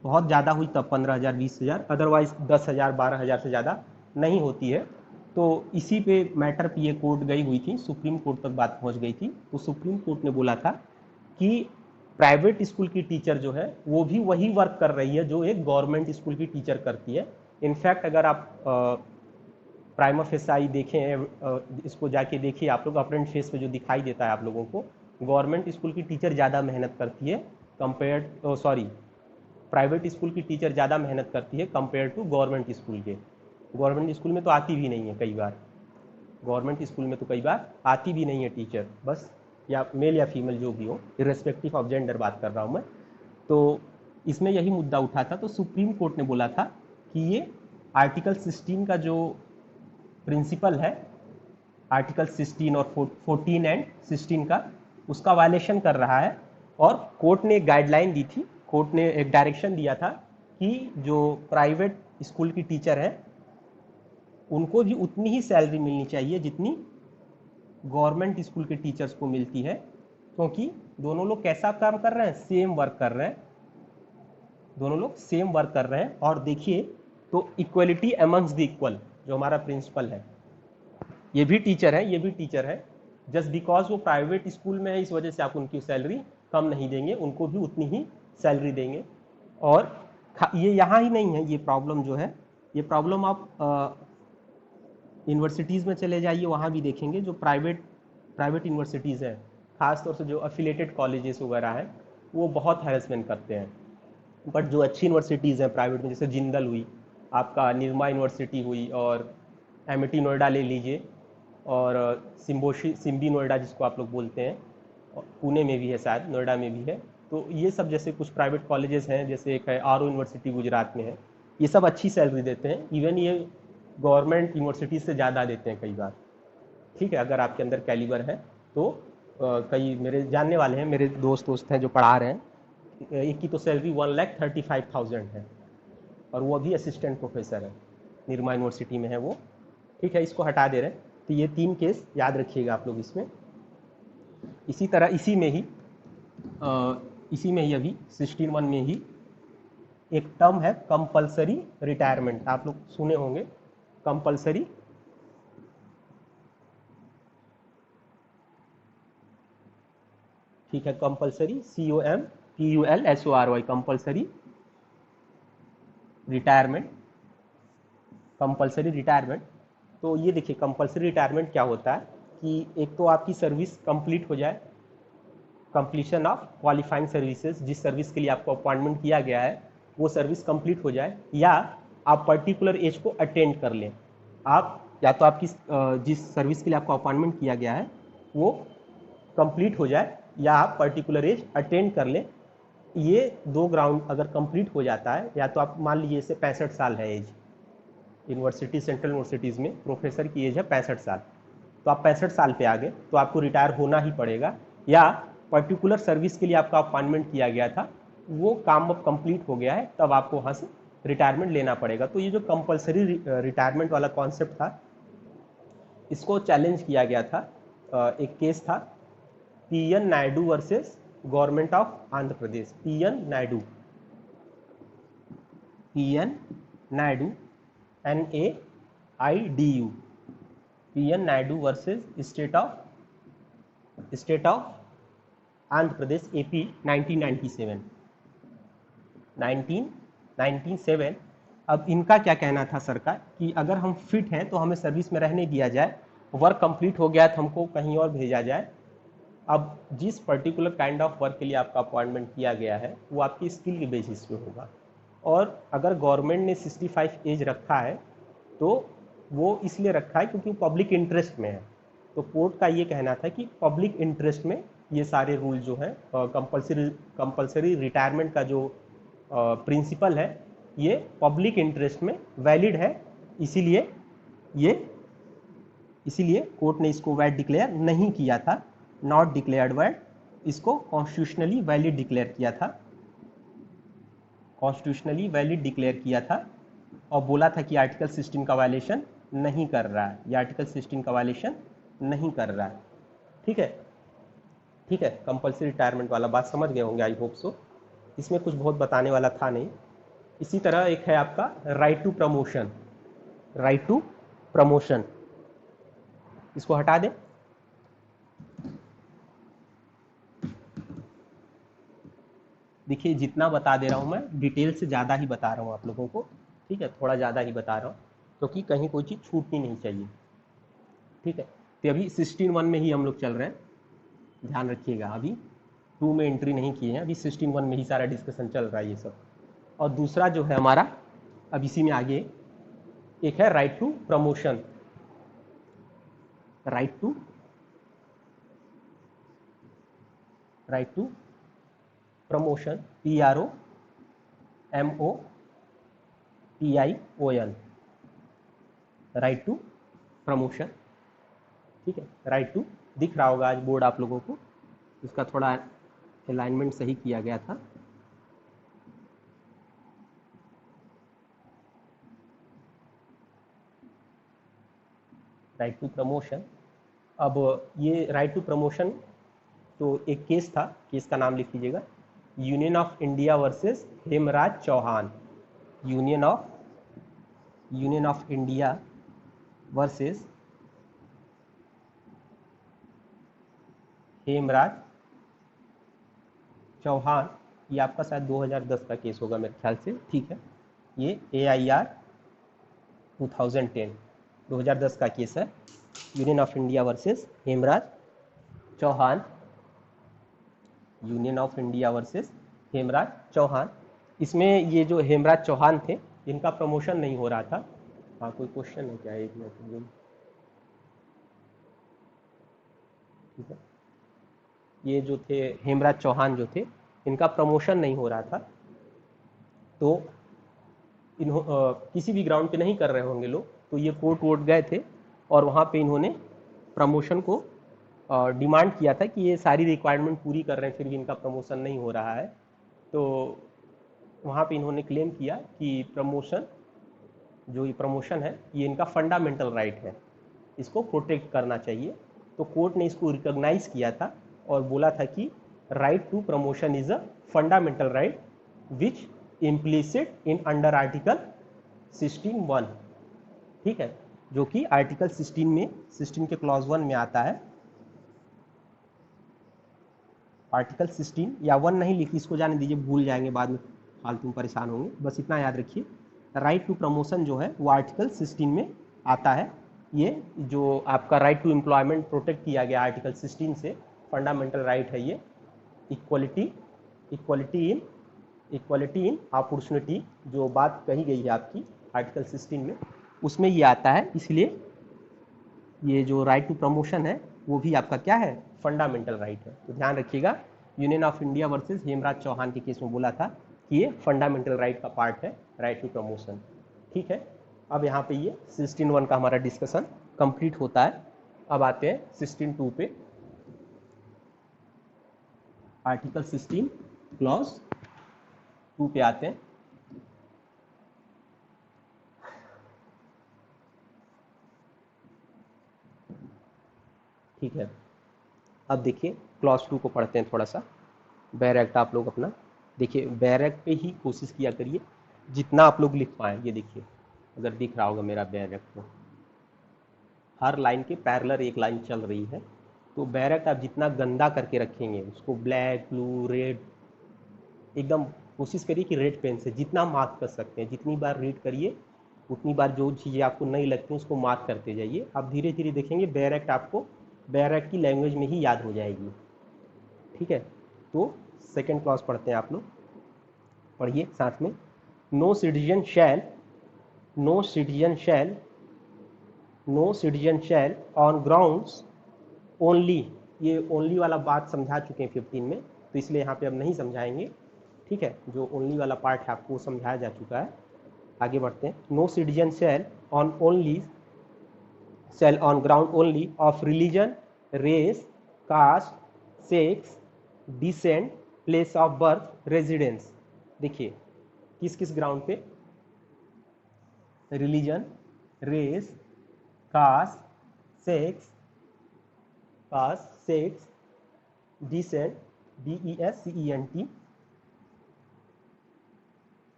[SPEAKER 1] बहुत ज़्यादा हुई तब 15,000 20,000, अदरवाइज 10,000 12,000 से ज़्यादा नहीं होती है। तो इसी पे मैटर पे ये कोर्ट गई हुई थी, सुप्रीम कोर्ट तक बात पहुंच गई थी। तो सुप्रीम कोर्ट ने बोला था कि प्राइवेट स्कूल की टीचर जो है वो भी वही वर्क कर रही है जो एक गवर्नमेंट स्कूल की टीचर करती है। इनफैक्ट अगर आप प्राइमा फेसाई देखें, इसको जाके देखिए आप लोग, अपरेंट फेस पे जो दिखाई देता है आप लोगों को, गवर्नमेंट स्कूल की टीचर ज़्यादा मेहनत करती है कंपेयर, सॉरी, प्राइवेट स्कूल की टीचर ज़्यादा मेहनत करती है कंपेयर टू गवर्नमेंट स्कूल के। गवर्नमेंट स्कूल में तो आती भी नहीं है कई बार, गवर्नमेंट स्कूल में तो कई बार आती भी नहीं है टीचर, बस या मेल या फीमेल जो भी हो, इरेस्पेक्टिव ऑफ जेंडर बात कर रहा हूँ मैं। तो इसमें यही मुद्दा उठा था। तो सुप्रीम कोर्ट ने बोला था कि ये आर्टिकल 16 का जो प्रिंसिपल है, आर्टिकल 16 और 14 एंड 16 का, उसका वायलेशन कर रहा है। और कोर्ट ने एक गाइडलाइन दी थी, कोर्ट ने एक डायरेक्शन दिया था कि जो प्राइवेट स्कूल की टीचर है उनको भी उतनी ही सैलरी मिलनी चाहिए जितनी गवर्नमेंट स्कूल के टीचर्स को मिलती है, क्योंकि दोनों लोग कैसा काम कर रहे हैं, सेम वर्क कर रहे हैं, दोनों लोग सेम वर्क कर रहे हैं। और देखिए, तो इक्वलिटी अमंग्स द इक्वल जो हमारा प्रिंसिपल है, ये भी टीचर है, ये भी टीचर है, जस्ट बिकॉज वो प्राइवेट स्कूल में है इस वजह से आप उनकी सैलरी कम नहीं देंगे, उनको भी उतनी ही सैलरी देंगे। और ये यहाँ ही नहीं है, ये प्रॉब्लम जो है, ये प्रॉब्लम आप यूनिवर्सिटीज़ में चले जाइए, वहाँ भी देखेंगे। जो प्राइवेट यूनिवर्सिटीज़ हैं, खासतौर से जो अफिलेटेड कॉलेजेस वगैरह हैं, वो बहुत हैरेसमेंट करते हैं। बट जो अच्छी यूनिवर्सिटीज़ हैं प्राइवेट में, जैसे जिंदल हुई, आपका निर्मा यूनिवर्सिटी हुई, और एमिटी नोएडा ले लीजिए, और सिम्बी नोएडा जिसको आप लोग बोलते हैं, पुणे में भी है शायद, नोएडा में भी है। तो ये सब जैसे कुछ प्राइवेट कॉलेजेस हैं, जैसे एक है आर यूनिवर्सिटी गुजरात में है, ये सब अच्छी सैलरी देते हैं, इवन ये गवर्नमेंट यूनिवर्सिटी से ज़्यादा देते हैं कई बार। ठीक है, अगर आपके अंदर कैलिबर है तो। कई मेरे जानने वाले हैं, मेरे दोस्त हैं जो पढ़ा रहे हैं, एक की तो सैलरी 1,35,000 है, और वो अभी असिस्टेंट प्रोफेसर है, निर्मा यूनिवर्सिटी में है वो। ठीक है, इसको हटा दे रहे हैं। तो ये 3 केस याद रखिएगा आप लोग इसमें। इसी तरह इसी में ही अभी 16(1) में ही एक टर्म है कंपलसरी रिटायरमेंट, आप लोग सुने होंगे कंपलसरी। ठीक है, compulsory, COMPULSORY, compulsory retirement, compulsory retirement. तो ये देखिए, कंपलसरी रिटायरमेंट क्या होता है कि एक तो आपकी सर्विस कंप्लीट हो जाए, कंप्लीशन ऑफ क्वालिफाइंग सर्विसेज, जिस सर्विस के लिए आपको अपॉइंटमेंट किया गया है वो सर्विस कंप्लीट हो जाए, या आप पर्टिकुलर एज को अटेंड कर लें। आप या तो आपकी जिस सर्विस के लिए आपको अपॉइंटमेंट किया गया है वो कंप्लीट हो जाए, या आप पर्टिकुलर एज अटेंड कर लें। ये 2 ग्राउंड अगर कंप्लीट हो जाता है, या तो आप मान लीजिए इसे 65 साल है एज, यूनिवर्सिटी सेंट्रल यूनिवर्सिटीज़ में प्रोफेसर की एज है 65 साल, तो आप 65 साल पे आ गए तो आपको रिटायर होना ही पड़ेगा, या पर्टिकुलर सर्विस के लिए आपका अपॉइंटमेंट किया गया था वो काम अब कंप्लीट हो गया है, तब आपको वहाँ से रिटायरमेंट लेना पड़ेगा। तो ये जो कंपलसरी रिटायरमेंट वाला कॉन्सेप्ट था, इसको चैलेंज किया गया था। एक केस था PN Naidu versus government of Andhra Pradesh. PN Naidu NAIDU, PN Naidu versus state of Andhra Pradesh, AP, 1997। अब इनका क्या कहना था सर का कि अगर हम फिट हैं तो हमें सर्विस में रहने दिया जाए, वर्क कंप्लीट हो गया तो हमको कहीं और भेजा जाए। अब जिस पर्टिकुलर काइंड ऑफ वर्क के लिए आपका अपॉइंटमेंट किया गया है वो आपकी स्किल के बेसिस पे होगा, और अगर गवर्नमेंट ने 65 एज रखा है तो वो इसलिए रखा है क्योंकि पब्लिक इंटरेस्ट में है। तो कोर्ट का ये कहना था कि पब्लिक इंटरेस्ट में ये सारे रूल जो हैं, कंपलसरी रिटायरमेंट का जो प्रिंसिपल है ये पब्लिक इंटरेस्ट में वैलिड है, इसीलिए कोर्ट ने इसको वैलिड डिक्लेयर नहीं किया था, नॉट डिक्लेयर्ड वैलिड, इसको कॉन्स्टिट्यूशनली वैलिड डिक्लेयर किया था, कॉन्स्टिट्यूशनली वैलिड डिक्लेयर किया था, और बोला था कि आर्टिकल 16 का वायलेशन नहीं कर रहा है, ये आर्टिकल 16 का वायलेशन नहीं कर रहा है। ठीक है, ठीक है, कंपल्सरी रिटायरमेंट वाला बात समझ गए होंगे, आई होप सो। इसमें कुछ बहुत बताने वाला था नहीं। इसी तरह एक है आपका right to promotion. Right to promotion, इसको हटा दें। देखिए जितना बता दे रहा हूँ मैं डिटेल से ज़्यादा ही बता रहा हूँ आप लोगों को, ठीक है, थोड़ा ज़्यादा ही बता रहा हूँ क्योंकि कहीं कोई चीज़ छूटनी नहीं चाहिए, ठीक है। तो अभी 16(1) में ही हम लोग चल रहे हैं, ध्यान रखिएगा। अभी 2 में एंट्री नहीं किए हैं, अभी 16(1) में ही सारा डिस्कशन चल रहा है ये सब। और दूसरा जो है हमारा, अब इसी में आगे एक है right to promotion. Right to promotion, PROMOTION, right to promotion, ठीक है। राइट टू दिख रहा होगा आज बोर्ड आप लोगों को, इसका थोड़ा अलाइनमेंट सही किया गया था। Right to promotion. अब ये राइट टू प्रमोशन तो एक केस था, केस का नाम लिख लीजिएगा, Union of India versus Hemraj Chauhan. Union of India versus Hemraj Chauhan. ये आपका शायद 2010 का केस होगा मेरे ख्याल से, ठीक है। ये AIR 2010 का केस है, Union of India versus Hemraj Chauhan. Union of India versus Hemraj Chauhan. इसमें ये जो हेमराज चौहान थे, इनका प्रमोशन नहीं हो रहा था। हाँ, कोई क्वेश्चन है क्या? एक मिनट, ठीक है। ये जो थे हेमराज चौहान जो थे, इनका प्रमोशन नहीं हो रहा था, तो किसी भी ग्राउंड पे नहीं कर रहे होंगे लोग, तो ये कोर्ट वोट गए थे और वहाँ पे इन्होंने प्रमोशन को डिमांड किया था कि ये सारी रिक्वायरमेंट पूरी कर रहे हैं फिर भी इनका प्रमोशन नहीं हो रहा है। तो वहाँ पे इन्होंने क्लेम किया कि जो ये प्रमोशन है ये इनका फंडामेंटल राइट है, इसको प्रोटेक्ट करना चाहिए। तो कोर्ट ने इसको रिकॉग्नाइज किया था और बोला था कि right to promotion is a fundamental right which implicit in under article 16(1), ठीक है, जो कि आर्टिकल 16 के क्लॉज 1 में आता है। आर्टिकल 16 या 1 नहीं लिखी, इसको जाने दीजिए, भूल जाएंगे बाद में, फालतू में परेशान होंगे, बस इतना याद रखिए। राइट टू प्रमोशन जो है वो आर्टिकल 16 में आता है। ये जो आपका राइट टू एम्प्लॉयमेंट प्रोटेक्ट किया गया आर्टिकल 16 से, फंडामेंटल राइट है ये। इक्वलिटी इक्वलिटी इन अपॉर्चुनिटी, जो बात कही गई है आपकी आर्टिकल 16 में, उसमें ये आता है। इसलिए ये जो राइट टू प्रमोशन है वो भी आपका क्या है, फंडामेंटल राइट है। तो ध्यान रखिएगा, Union of India versus Hemraj Chauhan के केस में बोला था कि ये फंडामेंटल राइट का पार्ट है, राइट टू प्रमोशन, ठीक है। अब यहाँ पे ये 16(1) का हमारा डिस्कशन कंप्लीट होता है। अब आते हैं 16(2) पे। आर्टिकल 16 क्लॉज 2 पे आते हैं। ठीक है, अब देखिए क्लॉज 2 को पढ़ते हैं थोड़ा सा। बैर एक्ट आप लोग अपना देखिए, बैर एक्ट पे ही कोशिश किया करिए जितना आप लोग लिख पाएँ। ये देखिए, अगर दिख रहा होगा मेरा बैर एक्ट, तो हर लाइन के पैरेलल एक लाइन चल रही है। तो बैर एक्ट आप जितना गंदा करके रखेंगे उसको, ब्लैक, ब्लू, रेड, एकदम कोशिश करिए कि रेड पेन से जितना मार्क कर सकते हैं, जितनी बार रीड करिए उतनी बार जो चीज़ें आपको नहीं लगती हैं उसको मार्क करते जाइए। आप धीरे धीरे देखेंगे बैर एक्ट आपको बैर एक्ट की लैंग्वेज में ही याद हो जाएगी, ठीक है। तो सेकेंड क्लॉज पढ़ते हैं आप लोग, पढ़िए साथ में। No citizen shall no citizen shall no citizen shall on grounds only, ये ओनली वाला बात समझा चुके हैं 15 में, तो इसलिए यहाँ पे अब नहीं समझाएंगे, ठीक है। जो ओनली वाला पार्ट है आपको समझाया जा चुका है। आगे बढ़ते हैं। No citizen shall on ground only of religion, race, caste, sex, descent, place of birth, residence. देखिए किस किस ग्राउंड पे, religion, race, caste, sex, descent, DESCENT,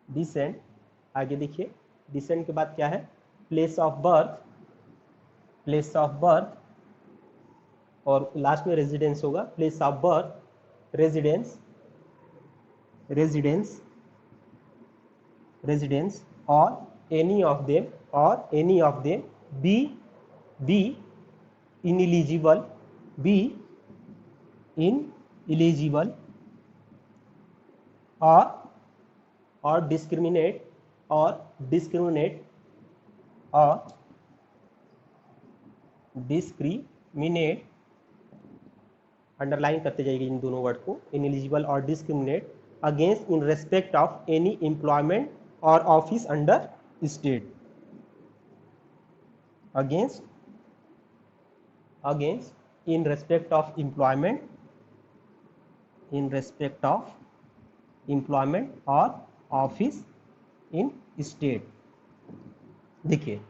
[SPEAKER 1] descent. आगे देखिए, डिसेंट के बाद क्या है, place of birth, place of birth, और लास्ट में रेजिडेंस होगा, place of birth, residence, residence, residence, और एनी ऑफ देम, और any of them be ineligible, be ineligible, और डिस्क्रिमिनेट, और डिस्क्रिमिनेट, और डिस्क्रिमिनेट, अंडरलाइन करते जाइए इन दोनों वर्ड को, इनएलिजिबल और discriminate, against in respect of any employment और office under state, against, against in respect of employment, in respect of employment और ऑफिस इन स्टेट। देखिए,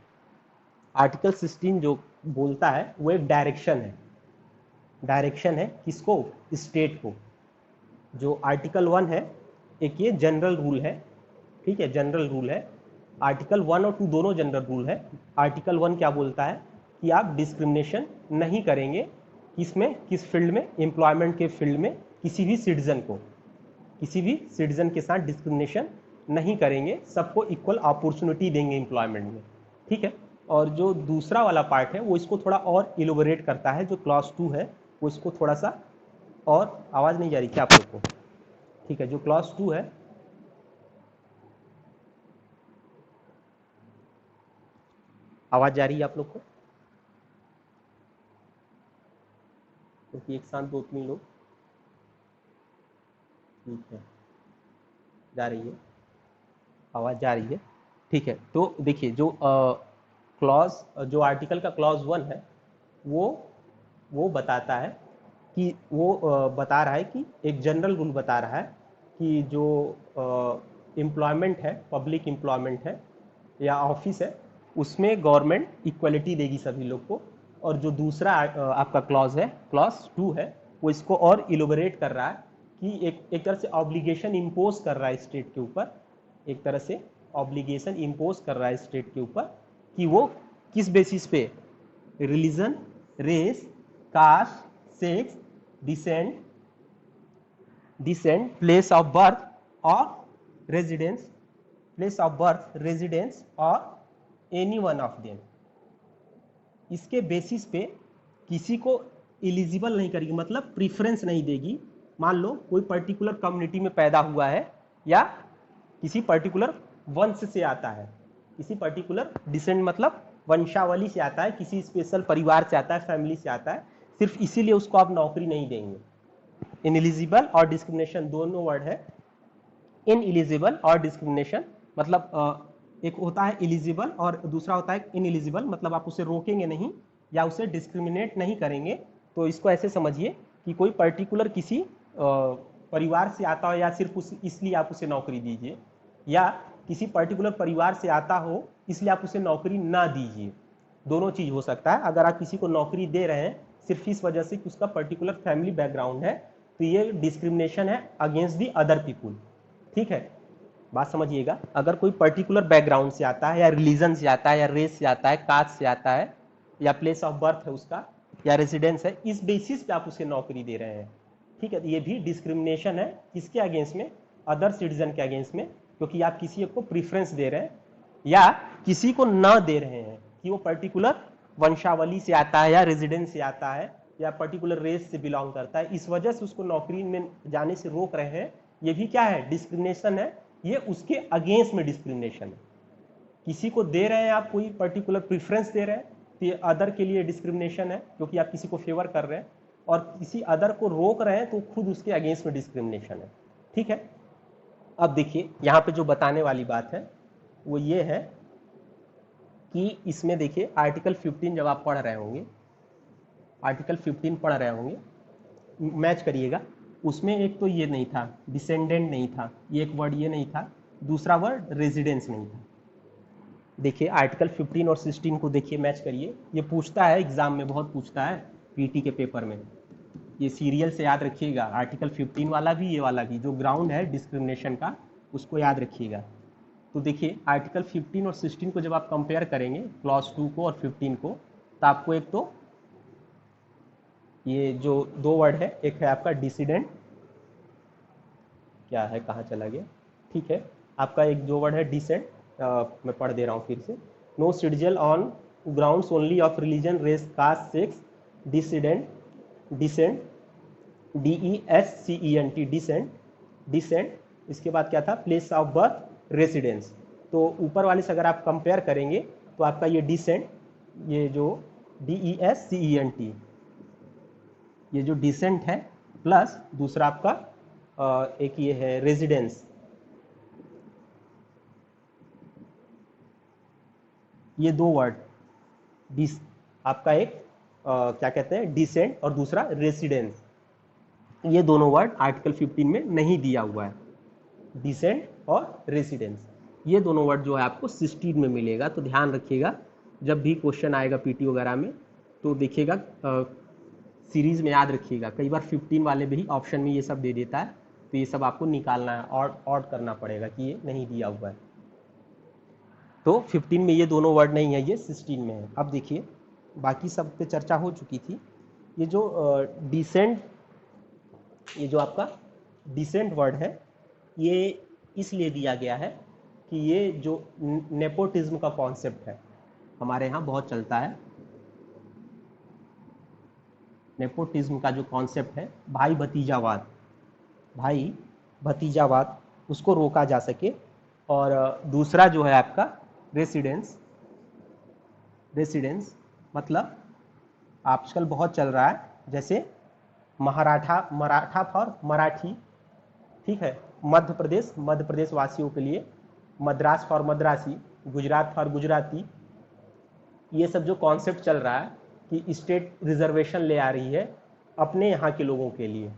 [SPEAKER 1] आर्टिकल 16 जो बोलता है वो एक डायरेक्शन है, डायरेक्शन है किसको, स्टेट को। जो आर्टिकल 1 है, एक ये जनरल रूल है, ठीक है, जनरल रूल है। आर्टिकल 1 और 2 दोनों जनरल रूल है। आर्टिकल 1 क्या बोलता है कि आप डिस्क्रिमिनेशन नहीं करेंगे, किसमें, किस फील्ड में, एम्प्लॉयमेंट के फील्ड में किसी भी सिटीजन को, किसी भी सिटीजन के साथ डिस्क्रिमिनेशन नहीं करेंगे, सबको इक्वल अपॉर्चुनिटी देंगे एम्प्लॉयमेंट में, ठीक है। और जो दूसरा वाला पार्ट है वो इसको थोड़ा और इलोबोरेट करता है, जो क्लॉज 2 है वो इसको थोड़ा सा और, आवाज़ नहीं जा रही क्या आप लोग को, ठीक है, जो क्लॉज 2 है, आवाज़ जा रही है आप लोग को, क्योंकि एक साथ 2-3 लोग, ठीक है, जा रही है, आवाज़ जा रही है, ठीक है। तो देखिए, जो क्लॉज, जो आर्टिकल का क्लॉज 1 है वो बताता है कि वो बता रहा है कि एक जनरल रूल बता रहा है कि जो एम्प्लॉयमेंट है, पब्लिक एम्प्लॉयमेंट है या ऑफिस है, उसमें गवर्नमेंट इक्वलिटी देगी सभी लोग को। और जो दूसरा आपका क्लॉज है, क्लॉज 2 है, वो इसको और इलोबरेट कर रहा है कि एक तरह से ऑब्लिगेशन इम्पोज कर रहा है स्टेट के ऊपर, एक तरह से ऑब्लिगेशन इम्पोज कर रहा है स्टेट के ऊपर कि वो किस बेसिस पे, religion, race, caste, sex, descent, descent, place of birth और residence, place of birth, residence और एनी वन ऑफ देम, इसके बेसिस पे किसी को एलिजिबल नहीं करेगी, मतलब प्रीफरेंस नहीं देगी। मान लो कोई पर्टिकुलर कम्युनिटी में पैदा हुआ है या किसी पर्टिकुलर वंश से आता है, किसी पर्टिकुलर डिसेंट मतलब वंशावली से आता है, किसी स्पेशल परिवार से आता है, फैमिली से आता है, सिर्फ इसीलिए उसको आप नौकरी नहीं देंगे। इनएलिजिबल और डिस्क्रिमिनेशन दोनों वर्ड है। इनएलिजिबल और डिस्क्रिमिनेशन मतलब एक होता है एलिजिबल और दूसरा होता है इनएलिजिबल, मतलब आप उसे रोकेंगे नहीं या उसे डिस्क्रिमिनेट नहीं करेंगे। तो इसको ऐसे समझिए कि कोई पर्टिकुलर किसी परिवार से आता हो या सिर्फ इसलिए आप उसे नौकरी दीजिए, या किसी पर्टिकुलर परिवार से आता हो इसलिए आप उसे नौकरी ना दीजिए। दोनों चीज़ हो सकता है। अगर आप किसी को नौकरी दे रहे हैं सिर्फ इस वजह से कि उसका पर्टिकुलर फैमिली बैकग्राउंड है, तो ये डिस्क्रिमिनेशन है अगेंस्ट दी अदर पीपुल, ठीक है, बात समझिएगा। अगर कोई पर्टिकुलर बैकग्राउंड से आता है या रिलीजन से आता है या रेस से आता है, कास्ट से आता है या प्लेस ऑफ बर्थ है उसका या रेजिडेंस है, इस बेसिस पे आप उसे नौकरी दे रहे हैं, ठीक है, तो ये भी डिस्क्रिमिनेशन है। किसके अगेंस्ट में, अदर सिटीजन के अगेंस्ट में, क्योंकि आप किसी को प्रीफरेंस दे रहे हैं या किसी को ना दे रहे हैं कि वो पर्टिकुलर वंशावली से आता है या रेजिडेंस से आता है या पर्टिकुलर रेस से बिलोंग करता है, इस वजह से उसको नौकरी में जाने से रोक रहे हैं। ये भी क्या है, डिस्क्रिमिनेशन है। ये उसके अगेंस्ट में डिस्क्रिमिनेशन है। किसी को दे रहे हैं आप कोई पर्टिकुलर प्रीफरेंस दे रहे हैं तो ये अदर के लिए डिस्क्रिमिनेशन है, क्योंकि आप किसी को फेवर कर रहे हैं, और किसी अदर को रोक रहे हैं तो खुद उसके अगेंस्ट में डिस्क्रिमिनेशन है, ठीक है। अब देखिए यहाँ पे जो बताने वाली बात है वो ये है कि इसमें देखिए आर्टिकल 15 जब आप पढ़ रहे होंगे, आर्टिकल 15 पढ़ रहे होंगे, मैच करिएगा, उसमें एक तो ये नहीं था, डिसेंडेंट नहीं था, ये एक वर्ड ये नहीं था, दूसरा वर्ड रेजिडेंस नहीं था। देखिए आर्टिकल 15 और 16 को देखिए, मैच करिए। ये पूछता है एग्जाम में, बहुत पूछता है पीटी के पेपर में। ये सीरियल से याद रखिएगा, आर्टिकल 15 वाला भी, ये वाला भी, जो ग्राउंड है डिस्क्रिमिनेशन का उसको याद रखिएगा। तो देखिए आर्टिकल 15 और 16 को जब आप कंपेयर करेंगे, क्लॉज 2 को और 15 को, तो आपको एक तो ये जो दो वर्ड है, एक है आपका डिसिडेंट, क्या है कहाँ चला गया, ठीक है, आपका एक जो वर्ड है डिसेंट, मैं पढ़ दे रहा हूँ फिर से, no citizen on grounds only of religion race caste sex, dissident, descent, DESCENT, descent, descent, इसके बाद क्या था, प्लेस ऑफ बर्थ, रेसिडेंस। तो ऊपर वाले से अगर आप कंपेयर करेंगे तो आपका ये डिसेंट, ये जो DESCENT, ये जो डिसेंट है, प्लस दूसरा आपका एक ये है रेजिडेंस, ये दो वर्ड डिस, आपका एक क्या कहते हैं डिसेंट और दूसरा रेसिडेंस, ये दोनों वर्ड आर्टिकल 15 में नहीं दिया हुआ है, डिसेंट और रेसिडेंस। ये दोनों वर्ड जो है आपको 16 में मिलेगा, तो ध्यान रखिएगा जब भी क्वेश्चन आएगा पीटी वगैरह में, तो देखिएगा सीरीज में याद रखिएगा, कई बार 15 वाले भी ऑप्शन में ये सब दे देता है, तो ये सब आपको निकालना है और ऑड करना पड़ेगा कि ये नहीं दिया हुआ है। तो 15 में ये दोनों वर्ड नहीं है, ये 16 में है। अब देखिए बाकी सब पे चर्चा हो चुकी थी, ये जो डिसेंट, ये जो आपका डिसेंट वर्ड है, ये इसलिए दिया गया है कि ये जो नेपोटिज्म का कॉन्सेप्ट है हमारे यहाँ बहुत चलता है, नेपोटिज्म का जो कॉन्सेप्ट है, भाई भतीजावाद, भाई भतीजावाद, उसको रोका जा सके। और दूसरा जो है आपका रेसिडेंस, रेसिडेंस मतलब आजकल बहुत चल रहा है, जैसे मराठा, मराठा फॉर मराठी, ठीक है, मध्य प्रदेश वासियों के लिए मद्रास फॉर मद्रासी, गुजरात फॉर गुजराती, ये सब जो कॉन्सेप्ट चल रहा है कि स्टेट रिजर्वेशन ले आ रही है अपने यहाँ के लोगों के लिए,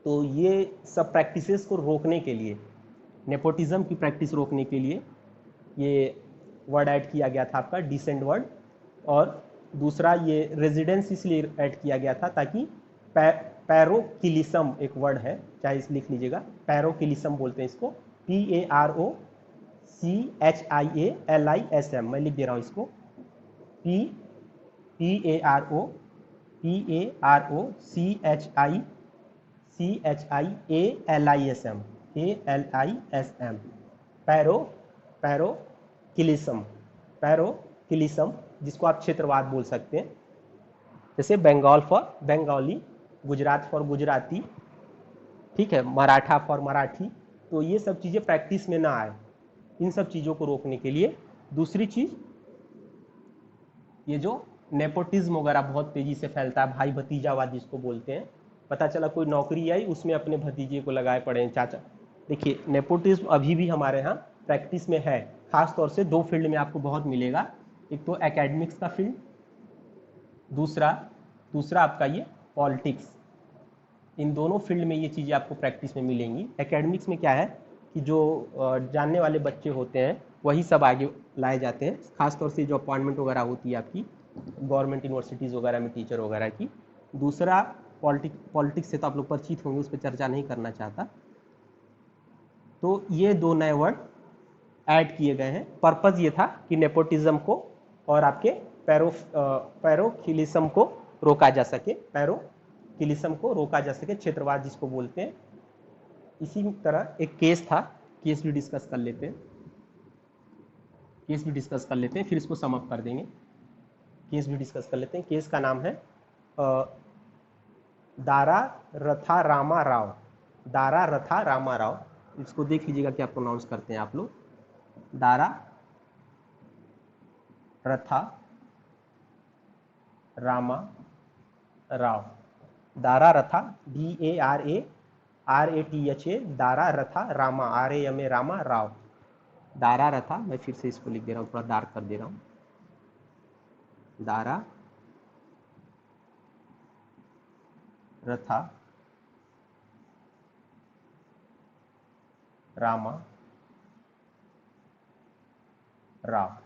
[SPEAKER 1] तो ये सब प्रैक्टिसेस को रोकने के लिए, नेपोटिज्म की प्रैक्टिस रोकने के लिए ये वर्ड ऐड किया गया था आपका डिसेंट वर्ड। और दूसरा ये रेजिडेंस इसलिए ऐड किया गया था ताकि पैरोकिलिसम एक वर्ड है, चाहे इस लिख लीजिएगा, पैरोकिलिसम बोलते हैं इसको, PAROCHIALISM, मैं लिख दे रहा हूँ इसको, PAROCHIALISM, पैरो, पैरोकिलिसम, पैरोकिलिसम, जिसको आप क्षेत्रवाद बोल सकते हैं, जैसे बंगाल फॉर बंगाली, गुजरात फॉर गुजराती, ठीक है, मराठा फॉर मराठी। तो ये सब चीज़ें प्रैक्टिस में ना आए, इन सब चीज़ों को रोकने के लिए। दूसरी चीज़, ये जो नेपोटिज्म वगैरह बहुत तेज़ी से फैलता है, भाई भतीजावाद जिसको बोलते हैं, पता चला कोई नौकरी आई उसमें अपने भतीजे को लगाए पड़े हैं चाचा। देखिए नेपोटिज्म अभी भी हमारे यहाँ प्रैक्टिस में है, खास तौर से दो फील्ड में आपको बहुत मिलेगा, एक तो एकेडमिक्स का फील्ड, दूसरा दूसरा आपका ये पॉलिटिक्स, इन दोनों फील्ड में ये चीज़ें आपको प्रैक्टिस में मिलेंगी। एकेडमिक्स में क्या है कि जो जानने वाले बच्चे होते हैं वही सब आगे लाए जाते हैं, खासतौर से जो अपॉइंटमेंट वगैरह होती है आपकी गवर्नमेंट यूनिवर्सिटीज़ वगैरह में टीचर वगैरह की। दूसरा पॉलिटिक्स से तो आप लोग परिचित होंगे, उस पर चर्चा नहीं करना चाहता। तो ये दो नए वर्ड ऐड किए गए हैं, पर्पज़ ये था कि नेपोटिज्म को और आपके पैरोखिलिज्म को रोका जा सके, पैरोखिलिज्म को रोका जा सके, क्षेत्रवाद जिसको बोलते हैं। इसी तरह एक केस था, केस भी डिस्कस कर लेते हैं, केस भी डिस्कस कर लेते हैं, फिर इसको सम अप कर देंगे। केस भी डिस्कस कर लेते हैं। केस का नाम है दारा रथा रामा राव, दारा रथा रामा राव, इसको देख लीजिएगा क्या प्रोनाउंस करते हैं आप लोग, दारा रथा रामा राव, दारा रथा, DARARATHA, दारा रथा रामा, RAMA रामा राव, दारा रथा, मैं फिर से इसको लिख दे रहा हूँ, थोड़ा डार्क कर दे रहा हूँ, दारा रथा रामा राव,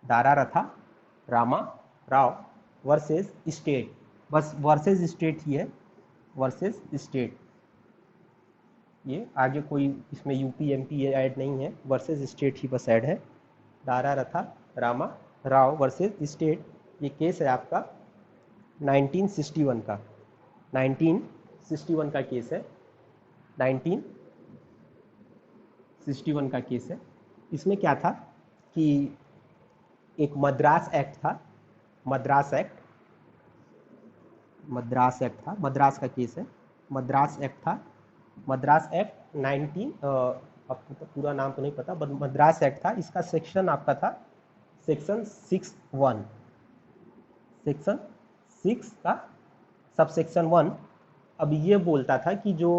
[SPEAKER 1] दारा रथा रामा राव वर्सेस स्टेट, बस वर्सेस स्टेट ही है, वर्सेस स्टेट, ये आगे कोई इसमें यूपी एमपी ये ऐड नहीं है, वर्सेस स्टेट ही बस ऐड है। दारा रथा रामा राव वर्सेस स्टेट, ये केस है आपका 1961 का, 1961 का केस है, 1961 का केस है। इसमें क्या था कि एक मद्रास एक्ट था, मद्रास एक्ट, मद्रास एक्ट था, मद्रास का केस है, मद्रास एक्ट था, मद्रास एक्ट 19 आपको तो पूरा नाम तो नहीं पता, बट मद्रास एक्ट था। इसका सेक्शन आपका था सेक्शन 6(1), सेक्शन 6 का सब सेक्शन 1। अब ये बोलता था कि जो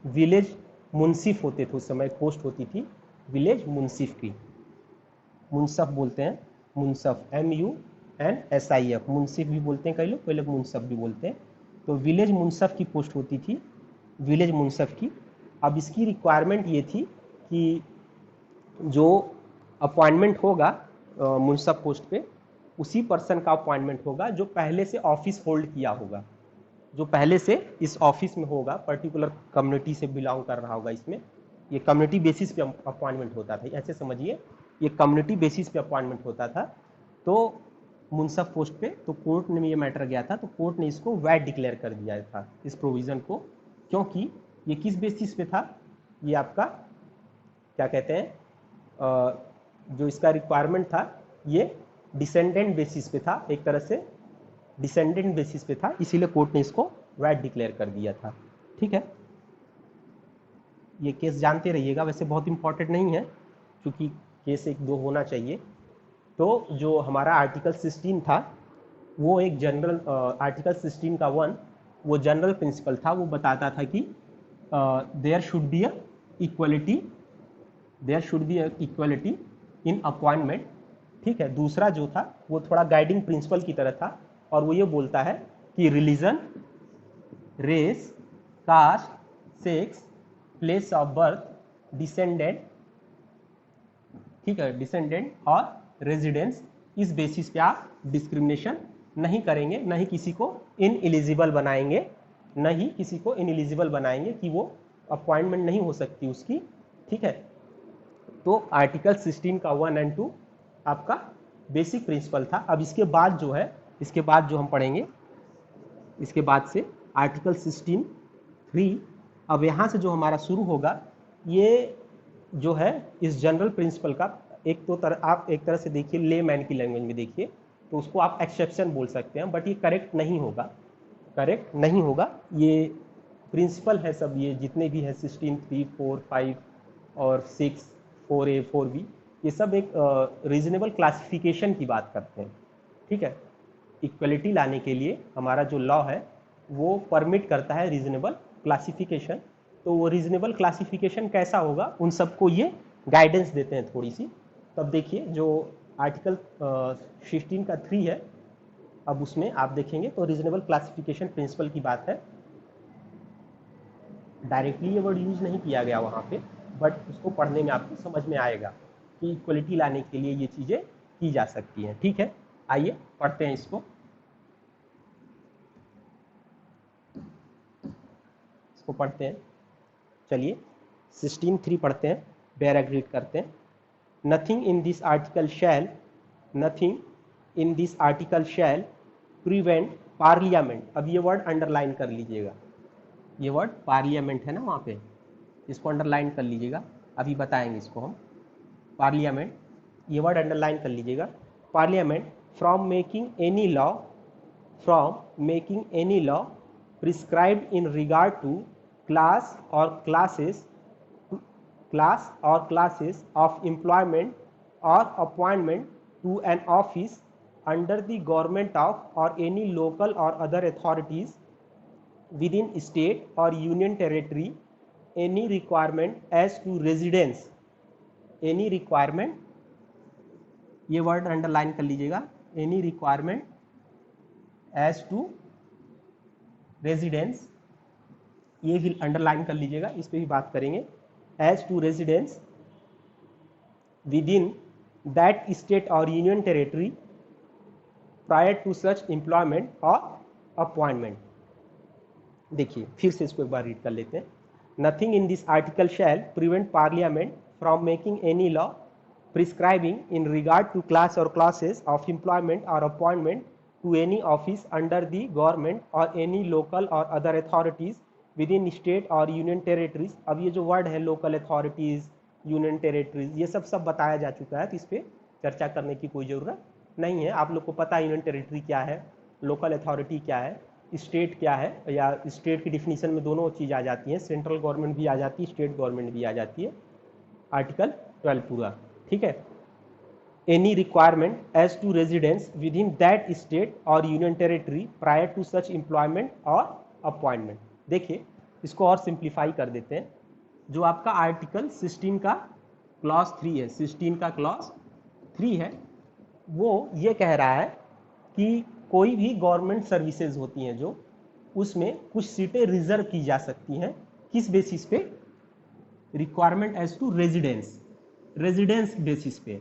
[SPEAKER 1] विलेज मुंसिफ होते थे उस समय, पोस्ट होती थी विलेज मुंसिफ की, मुंसफ बोलते हैं, मुंसफ MUNSIF, मुंसिफ भी बोलते हैं कई लोग, कई लोग मुंसफ भी बोलते हैं। तो विलेज मुंसफ की पोस्ट होती थी, विलेज मुंसफ की। अब इसकी रिक्वायरमेंट ये थी कि जो अपॉइंटमेंट होगा मुंसफ पोस्ट पे, उसी पर्सन का अपॉइंटमेंट होगा जो पहले से ऑफिस होल्ड किया होगा, जो पहले से इस ऑफिस में होगा, पर्टिकुलर कम्युनिटी से बिलोंग कर रहा होगा। इसमें ये कम्युनिटी बेसिस पे अपॉइंटमेंट होता था, ऐसे समझिए, ये कम्युनिटी बेसिस पे अपॉइंटमेंट होता था। तो मुंसफ पोस्ट पे तो कोर्ट में ये मैटर गया था, तो कोर्ट ने इसको वैट डिक्लेयर कर दिया था, इस प्रोविज़न को। क्योंकि ये किस बेसिस पे था, ये आपका क्या कहते हैं, जो इसका रिक्वायरमेंट था ये डिसेंडेंट बेसिस पे था, एक तरह से डिसेंडेंट बेसिस पे था, इसीलिए कोर्ट ने इसको वैट डिक्लेयर कर दिया था। ठीक है, ये केस जानते रहिएगा, वैसे बहुत इंपॉर्टेंट नहीं है क्योंकि केस एक दो होना चाहिए। तो जो हमारा आर्टिकल 16 था वो एक जनरल, आर्टिकल 16 का 1 वो जनरल प्रिंसिपल था, वो बताता था कि there should be a equality, there should be a equality in appointment. ठीक है, दूसरा जो था वो थोड़ा गाइडिंग प्रिंसिपल की तरह था, और वो ये बोलता है कि religion, race, caste, sex, place of birth, descendant, ठीक है, डिसेंडेंट और रेजिडेंस, इस बेसिस पे आप डिस्क्रिमिनेशन नहीं करेंगे, न ही किसी को इनएलिजिबल बनाएंगे, न ही किसी को इनएलिजिबल बनाएंगे कि वो अपॉइंटमेंट नहीं हो सकती उसकी। ठीक है, तो आर्टिकल 16 का 1 और 2 आपका बेसिक प्रिंसिपल था। अब इसके बाद जो है, इसके बाद जो हम पढ़ेंगे, इसके बाद से आर्टिकल 16(3), अब यहाँ से जो हमारा शुरू होगा, ये जो है इस जनरल प्रिंसिपल का एक तो आप एक तरह से देखिए, ले मैन की लैंग्वेज में देखिए तो उसको आप एक्सेप्शन बोल सकते हैं, बट ये करेक्ट नहीं होगा, करेक्ट नहीं होगा। ये प्रिंसिपल है सब, ये जितने भी हैं 16, 3, 4, 5 और 6, 4A, 4B, ये सब एक रीजनेबल क्लासिफिकेशन की बात करते हैं। ठीक है, इक्वलिटी लाने के लिए हमारा जो लॉ है वो परमिट करता है रीजनेबल क्लासिफिकेशन। तो वो रीजनेबल क्लासिफिकेशन कैसा होगा, उन सबको ये गाइडेंस देते हैं थोड़ी सी। तब देखिए जो आर्टिकल 16 का 3 है, अब उसमें आप देखेंगे तो रीजनेबल क्लासिफिकेशन प्रिंसिपल की बात है। डायरेक्टली ये वर्ड यूज नहीं किया गया वहाँ पे, बट उसको पढ़ने में आपको समझ में आएगा कि इक्वलिटी लाने के लिए ये चीज़ें की जा सकती हैं। ठीक है, आइए पढ़ते हैं इसको, पढ़ते हैं। चलिए 16(3) पढ़ते हैं, बेयर एग्रीड करते हैं। Nothing in this article shall, nothing in this article shall prevent Parliament, अब ये वर्ड अंडरलाइन कर लीजिएगा, ये वर्ड पार्लियामेंट है ना वहाँ पे, इसको अंडरलाइन कर लीजिएगा, अभी बताएंगे इसको हम। पार्लियामेंट, ये वर्ड अंडरलाइन कर लीजिएगा। Parliament from making any law, from making any law prescribed in regard to class or classes of employment or appointment to an office under the government of or any local or other authorities within state or union territory, any requirement as to residence, any requirement, ये वर्ड अंडरलाइन कर लीजिएगा, any requirement as to residence, ये भी अंडरलाइन कर लीजिएगा, इस पे भी बात करेंगे। As to residence within that state और union territory prior to such employment और अपॉइंटमेंट। देखिए फिर से इसको एक बार रीड कर लेते हैं। Nothing in this article shall prevent Parliament from making any law prescribing in regard to class और क्लासेस ऑफ एम्प्लॉयमेंट और appointment to any office under the government और एनी लोकल और other authorities within state और यूनियन टेरेटरीज। अब ये जो वर्ड है लोकल अथॉरिटीज, यूनियन टेरेटरीज, ये सब बताया जा चुका है, तो इस पर चर्चा करने की कोई ज़रूरत नहीं है। आप लोग को पता है यूनियन टेरेटरी क्या है, लोकल अथॉरिटी क्या है, स्टेट क्या है, या स्टेट की डिफिनीशन में दोनों चीज़ आ जाती है, सेंट्रल गवर्नमेंट भी आ जाती है, स्टेट गवर्नमेंट भी आ जाती है। आर्टिकल 12 पूरा, ठीक है। Any requirement as to residence within that state और union territory prior to such employment और अपॉइंटमेंट। देखिए इसको और सिंप्लीफाई कर देते हैं। जो आपका आर्टिकल 16 का क्लॉज 3 है, 16 का क्लॉज 3 है, वो ये कह रहा है कि कोई भी गवर्नमेंट सर्विसेज होती हैं जो, उसमें कुछ सीटें रिजर्व की जा सकती हैं। किस बेसिस पे? Requirement as to residence, residence basis पे,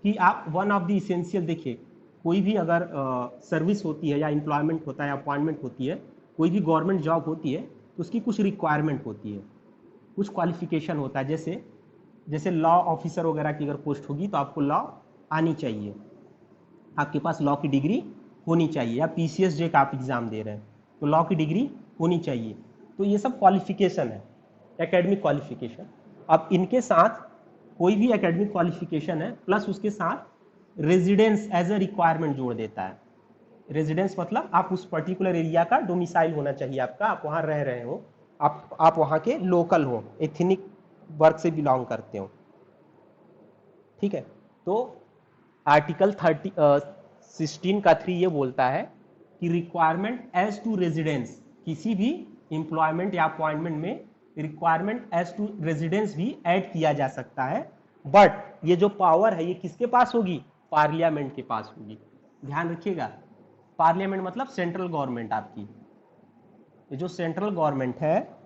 [SPEAKER 1] कि आप वन ऑफ द इसेंशियल, देखिए कोई भी अगर सर्विस होती है या एम्प्लॉयमेंट होता है, अपॉइंटमेंट होती है, कोई भी गवर्नमेंट जॉब होती है, तो उसकी कुछ रिक्वायरमेंट होती है, कुछ क्वालिफिकेशन होता है। जैसे लॉ ऑफिसर वगैरह की अगर पोस्ट होगी तो आपको लॉ आनी चाहिए, आपके पास लॉ की डिग्री होनी चाहिए, या पीसीएस जे का आप एग्जाम दे रहे हैं तो लॉ की डिग्री होनी चाहिए। तो ये सब क्वालिफिकेशन है, एकेडमिक क्वालिफिकेशन। अब इनके साथ कोई भी एकेडमिक क्वालिफिकेशन है प्लस उसके साथ रेजिडेंस एज अ रिक्वायरमेंट जोड़ देता है। रेजिडेंस मतलब आप उस पर्टिकुलर एरिया का डोमिसाइल होना चाहिए आपका, आप वहाँ रह रहे हो, आप वहाँ के लोकल हो, एथनिक वर्ग से बिलोंग करते हो, ठीक है। तो आर्टिकल 16 का 3 ये बोलता है कि रिक्वायरमेंट एज टू रेजिडेंस, किसी भी एम्प्लॉयमेंट या अपॉइंटमेंट में रिक्वायरमेंट एज टू रेजिडेंस भी ऐड किया जा सकता है, बट ये जो पावर है ये किसके पास होगी? पार्लियामेंट के पास होगी। ध्यान रखिएगा, पार्लियामेंट मतलब सेंट्रल गवर्नमेंट आपकी। ये जो सेंट्रल गवर्नमेंट है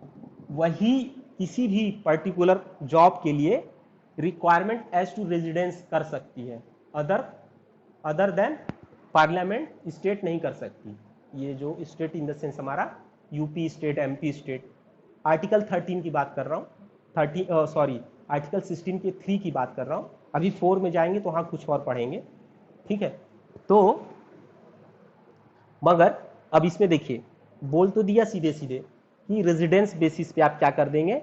[SPEAKER 1] वही किसी भी पर्टिकुलर जॉब के लिए रिक्वायरमेंट एज टू रेजिडेंस कर सकती है, अदर देन पार्लियामेंट स्टेट नहीं कर सकती। ये जो स्टेट इन द सेंस हमारा UP state, MP state. Article 13 की बात कर रहा हूँ, आर्टिकल 16 के 3 की बात कर रहा हूँ। अभी 4 में जाएंगे तो वहाँ कुछ और पढ़ेंगे, ठीक है। तो मगर अब इसमें देखिए बोल तो दिया सीधे सीधे कि रेजिडेंस बेसिस पे आप क्या कर देंगे,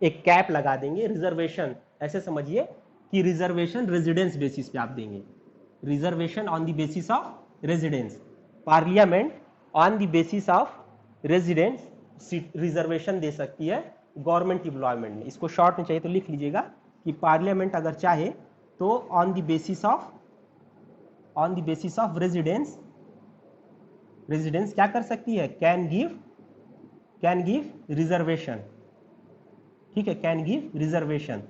[SPEAKER 1] एक कैप लगा देंगे, रिजर्वेशन, ऐसे समझिए कि रिजर्वेशन रेजिडेंस बेसिस पे आप देंगे, reservation on the basis of residence. Parliament on the basis of residence reservation दे सकती है गवर्नमेंट एम्प्लॉयमेंट में। इसको शॉर्ट में चाहिए तो लिख लीजिएगा कि पार्लियामेंट अगर चाहे तो on the basis of residence क्या कर सकती है? कैन गिव रिजर्वेशन, ठीक है, कैन गिव रिजर्वेशन।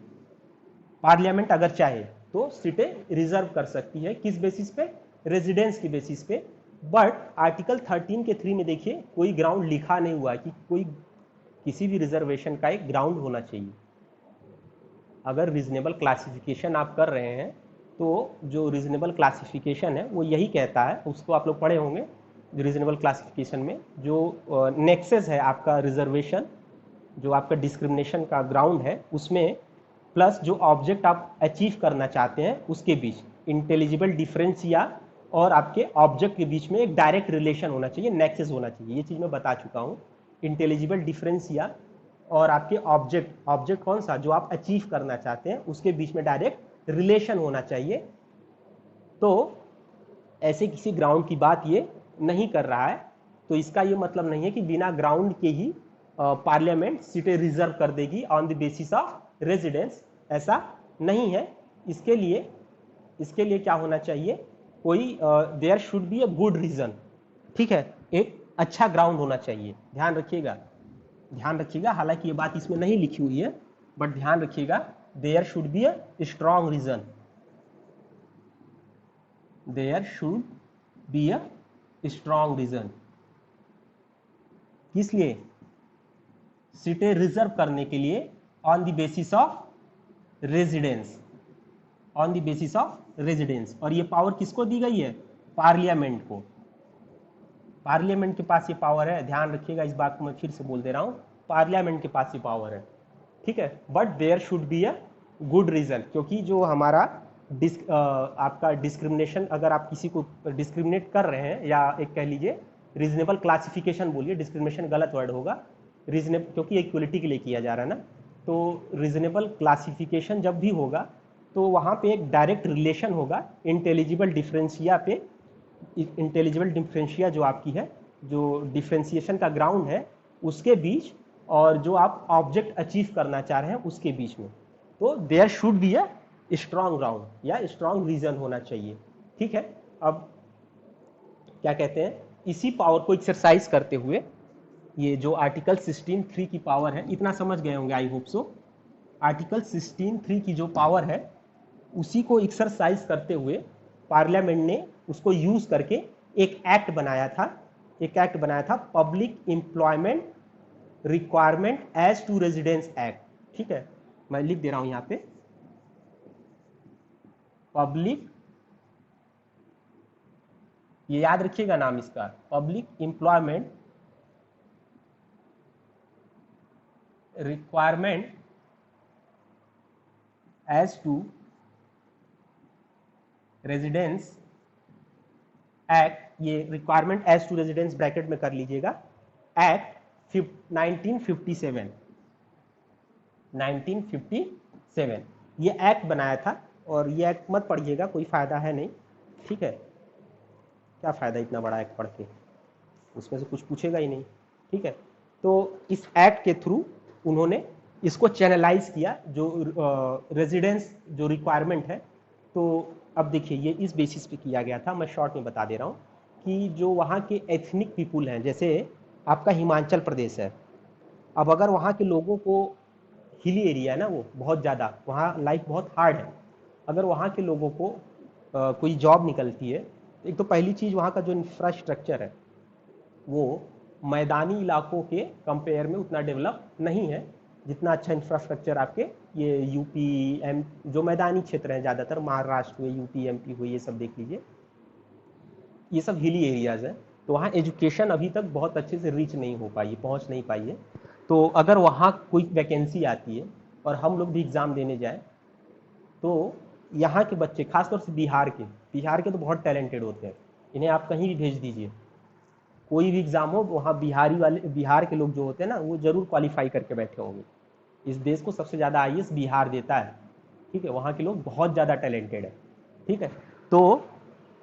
[SPEAKER 1] पार्लियामेंट अगर चाहे तो सीटें रिजर्व कर सकती है, किस बेसिस पे? रेजिडेंस के बेसिस पे। बट आर्टिकल 13 के 3 में देखिए कोई ग्राउंड लिखा नहीं हुआ है कि कोई किसी भी रिजर्वेशन का एक ग्राउंड होना चाहिए। अगर रीजनेबल क्लासिफिकेशन आप कर रहे हैं तो जो रीजनेबल क्लासिफिकेशन है वो यही कहता है, उसको आप लोग पढ़े होंगे, रीजनेबल क्लासिफिकेशन में जो नेक्सेस है आपका रिजर्वेशन, जो आपका डिस्क्रिमिनेशन का ग्राउंड है, उसमें प्लस जो ऑब्जेक्ट आप अचीव करना चाहते हैं उसके बीच इंटेलिजिबल डिफरेंस या और आपके ऑब्जेक्ट के बीच में एक डायरेक्ट रिलेशन होना चाहिए, नेक्सेस होना चाहिए। ये चीज़ मैं बता चुका हूँ। इंटेलिजिबल डिफरेंस या और आपके ऑब्जेक्ट कौन सा जो आप अचीव करना चाहते हैं उसके बीच में डायरेक्ट रिलेशन होना चाहिए। तो ऐसे किसी ग्राउंड की बात ये नहीं कर रहा है, तो इसका ये मतलब नहीं है कि बिना ग्राउंड के ही पार्लियामेंट सीटें रिजर्व कर देगी on the basis of residence, ऐसा नहीं है। इसके लिए क्या होना चाहिए? कोई there should be a good reason, ठीक है, एक अच्छा ग्राउंड होना चाहिए। ध्यान रखिएगा, हालांकि ये बात इसमें नहीं लिखी हुई है, बट ध्यान रखिएगा, there should be a strong reason, there should be a strong reason. किस लिए? सीटें रिजर्व करने के लिए on the basis of residence, on the basis of residence. और ये पावर किसको दी गई है? पार्लियामेंट को। पार्लियामेंट के पास ये पावर है, ध्यान रखिएगा इस बात को मैं फिर से बोल दे रहा हूँ, पार्लियामेंट के पास ये पावर है, ठीक है। But there should be a good reason, क्योंकि जो हमारा आपका डिस्क्रिमिनेशन, अगर आप किसी को डिस्क्रिमिनेट कर रहे हैं, या एक कह लीजिए रीजनेबल क्लासिफिकेशन बोलिए, डिस्क्रिमिनेशन गलत वर्ड होगा, रीजनेबल क्योंकि इक्वलिटी के लिए किया जा रहा है ना, तो रीजनेबल क्लासिफिकेशन जब भी होगा तो वहाँ पे एक डायरेक्ट रिलेशन होगा इंटेलिजिबल डिफरेंशिया पे, इंटेलिजिबल डिफरेंशिया जो आपकी है, जो डिफरेंशिएशन का ग्राउंड है उसके बीच, और जो आप ऑब्जेक्ट अचीव करना चाह रहे हैं उसके बीच में। तो there should be a strong ground या स्ट्रॉन्ग रीजन होना चाहिए, ठीक है। अब क्या कहते हैं, इसी पावर को एक्सरसाइज करते हुए, ये जो आर्टिकल 16(3) की पावर है, इतना समझ गए होंगे आई होप सो। आर्टिकल 16(3) की जो पावर है उसी को एक्सरसाइज करते हुए पार्लियामेंट ने उसको यूज करके एक एक्ट बनाया था, public employment requirement as to residence act, ठीक है। मैं लिख दे रहा हूं यहां पे, पब्लिक, ये याद रखिएगा नाम इसका, public employment requirement as to residence act, ये requirement as to residence bracket में कर लीजिएगा, एक्ट 1957, 1957 ये एक्ट बनाया था। और ये एक्ट मत पढ़िएगा, कोई फायदा है नहीं, ठीक है, क्या फायदा इतना बड़ा एक्ट पढ़ के, उसमें से कुछ पूछेगा ही नहीं, ठीक है। तो इस एक्ट के थ्रू उन्होंने इसको चैनलाइज किया, जो रेजिडेंस जो रिक्वायरमेंट है। तो अब देखिए ये इस बेसिस पे किया गया था, मैं शॉर्ट में बता दे रहा हूँ कि जो वहाँ के एथनिक पीपुल हैं, जैसे आपका हिमाचल प्रदेश है, अब अगर वहाँ के लोगों को, हिली एरिया है ना वो बहुत ज़्यादा, वहाँ लाइफ बहुत हार्ड है, अगर वहाँ के लोगों को कोई जॉब निकलती है, एक तो पहली चीज़ वहाँ का जो इंफ्रास्ट्रक्चर है वो मैदानी इलाकों के कंपेयर में उतना डेवलप नहीं है, जितना अच्छा इंफ्रास्ट्रक्चर आपके ये यूपी एम, जो मैदानी क्षेत्र हैं ज़्यादातर, महाराष्ट्र हुए, यूपी एमपी हुए, ये सब देख लीजिए, ये सब हिली एरियाज़ हैं। तो वहाँ एजुकेशन अभी तक बहुत अच्छे से रीच नहीं हो पाई है, पहुँच नहीं पाई है। तो अगर वहाँ कोई वैकेंसी आती है और हम लोग भी एग्ज़ाम देने जाएँ, तो यहाँ के बच्चे, खासतौर से बिहार के तो बहुत टैलेंटेड होते हैं, इन्हें आप कहीं भी भेज दीजिए, कोई भी एग्ज़ाम हो, वहाँ बिहार के लोग जो होते हैं ना, वो ज़रूर क्वालिफाई करके बैठे होंगे। इस देश को सबसे ज़्यादा आईएएस बिहार देता है, ठीक है, वहाँ के लोग बहुत ज़्यादा टैलेंटेड है, ठीक है। तो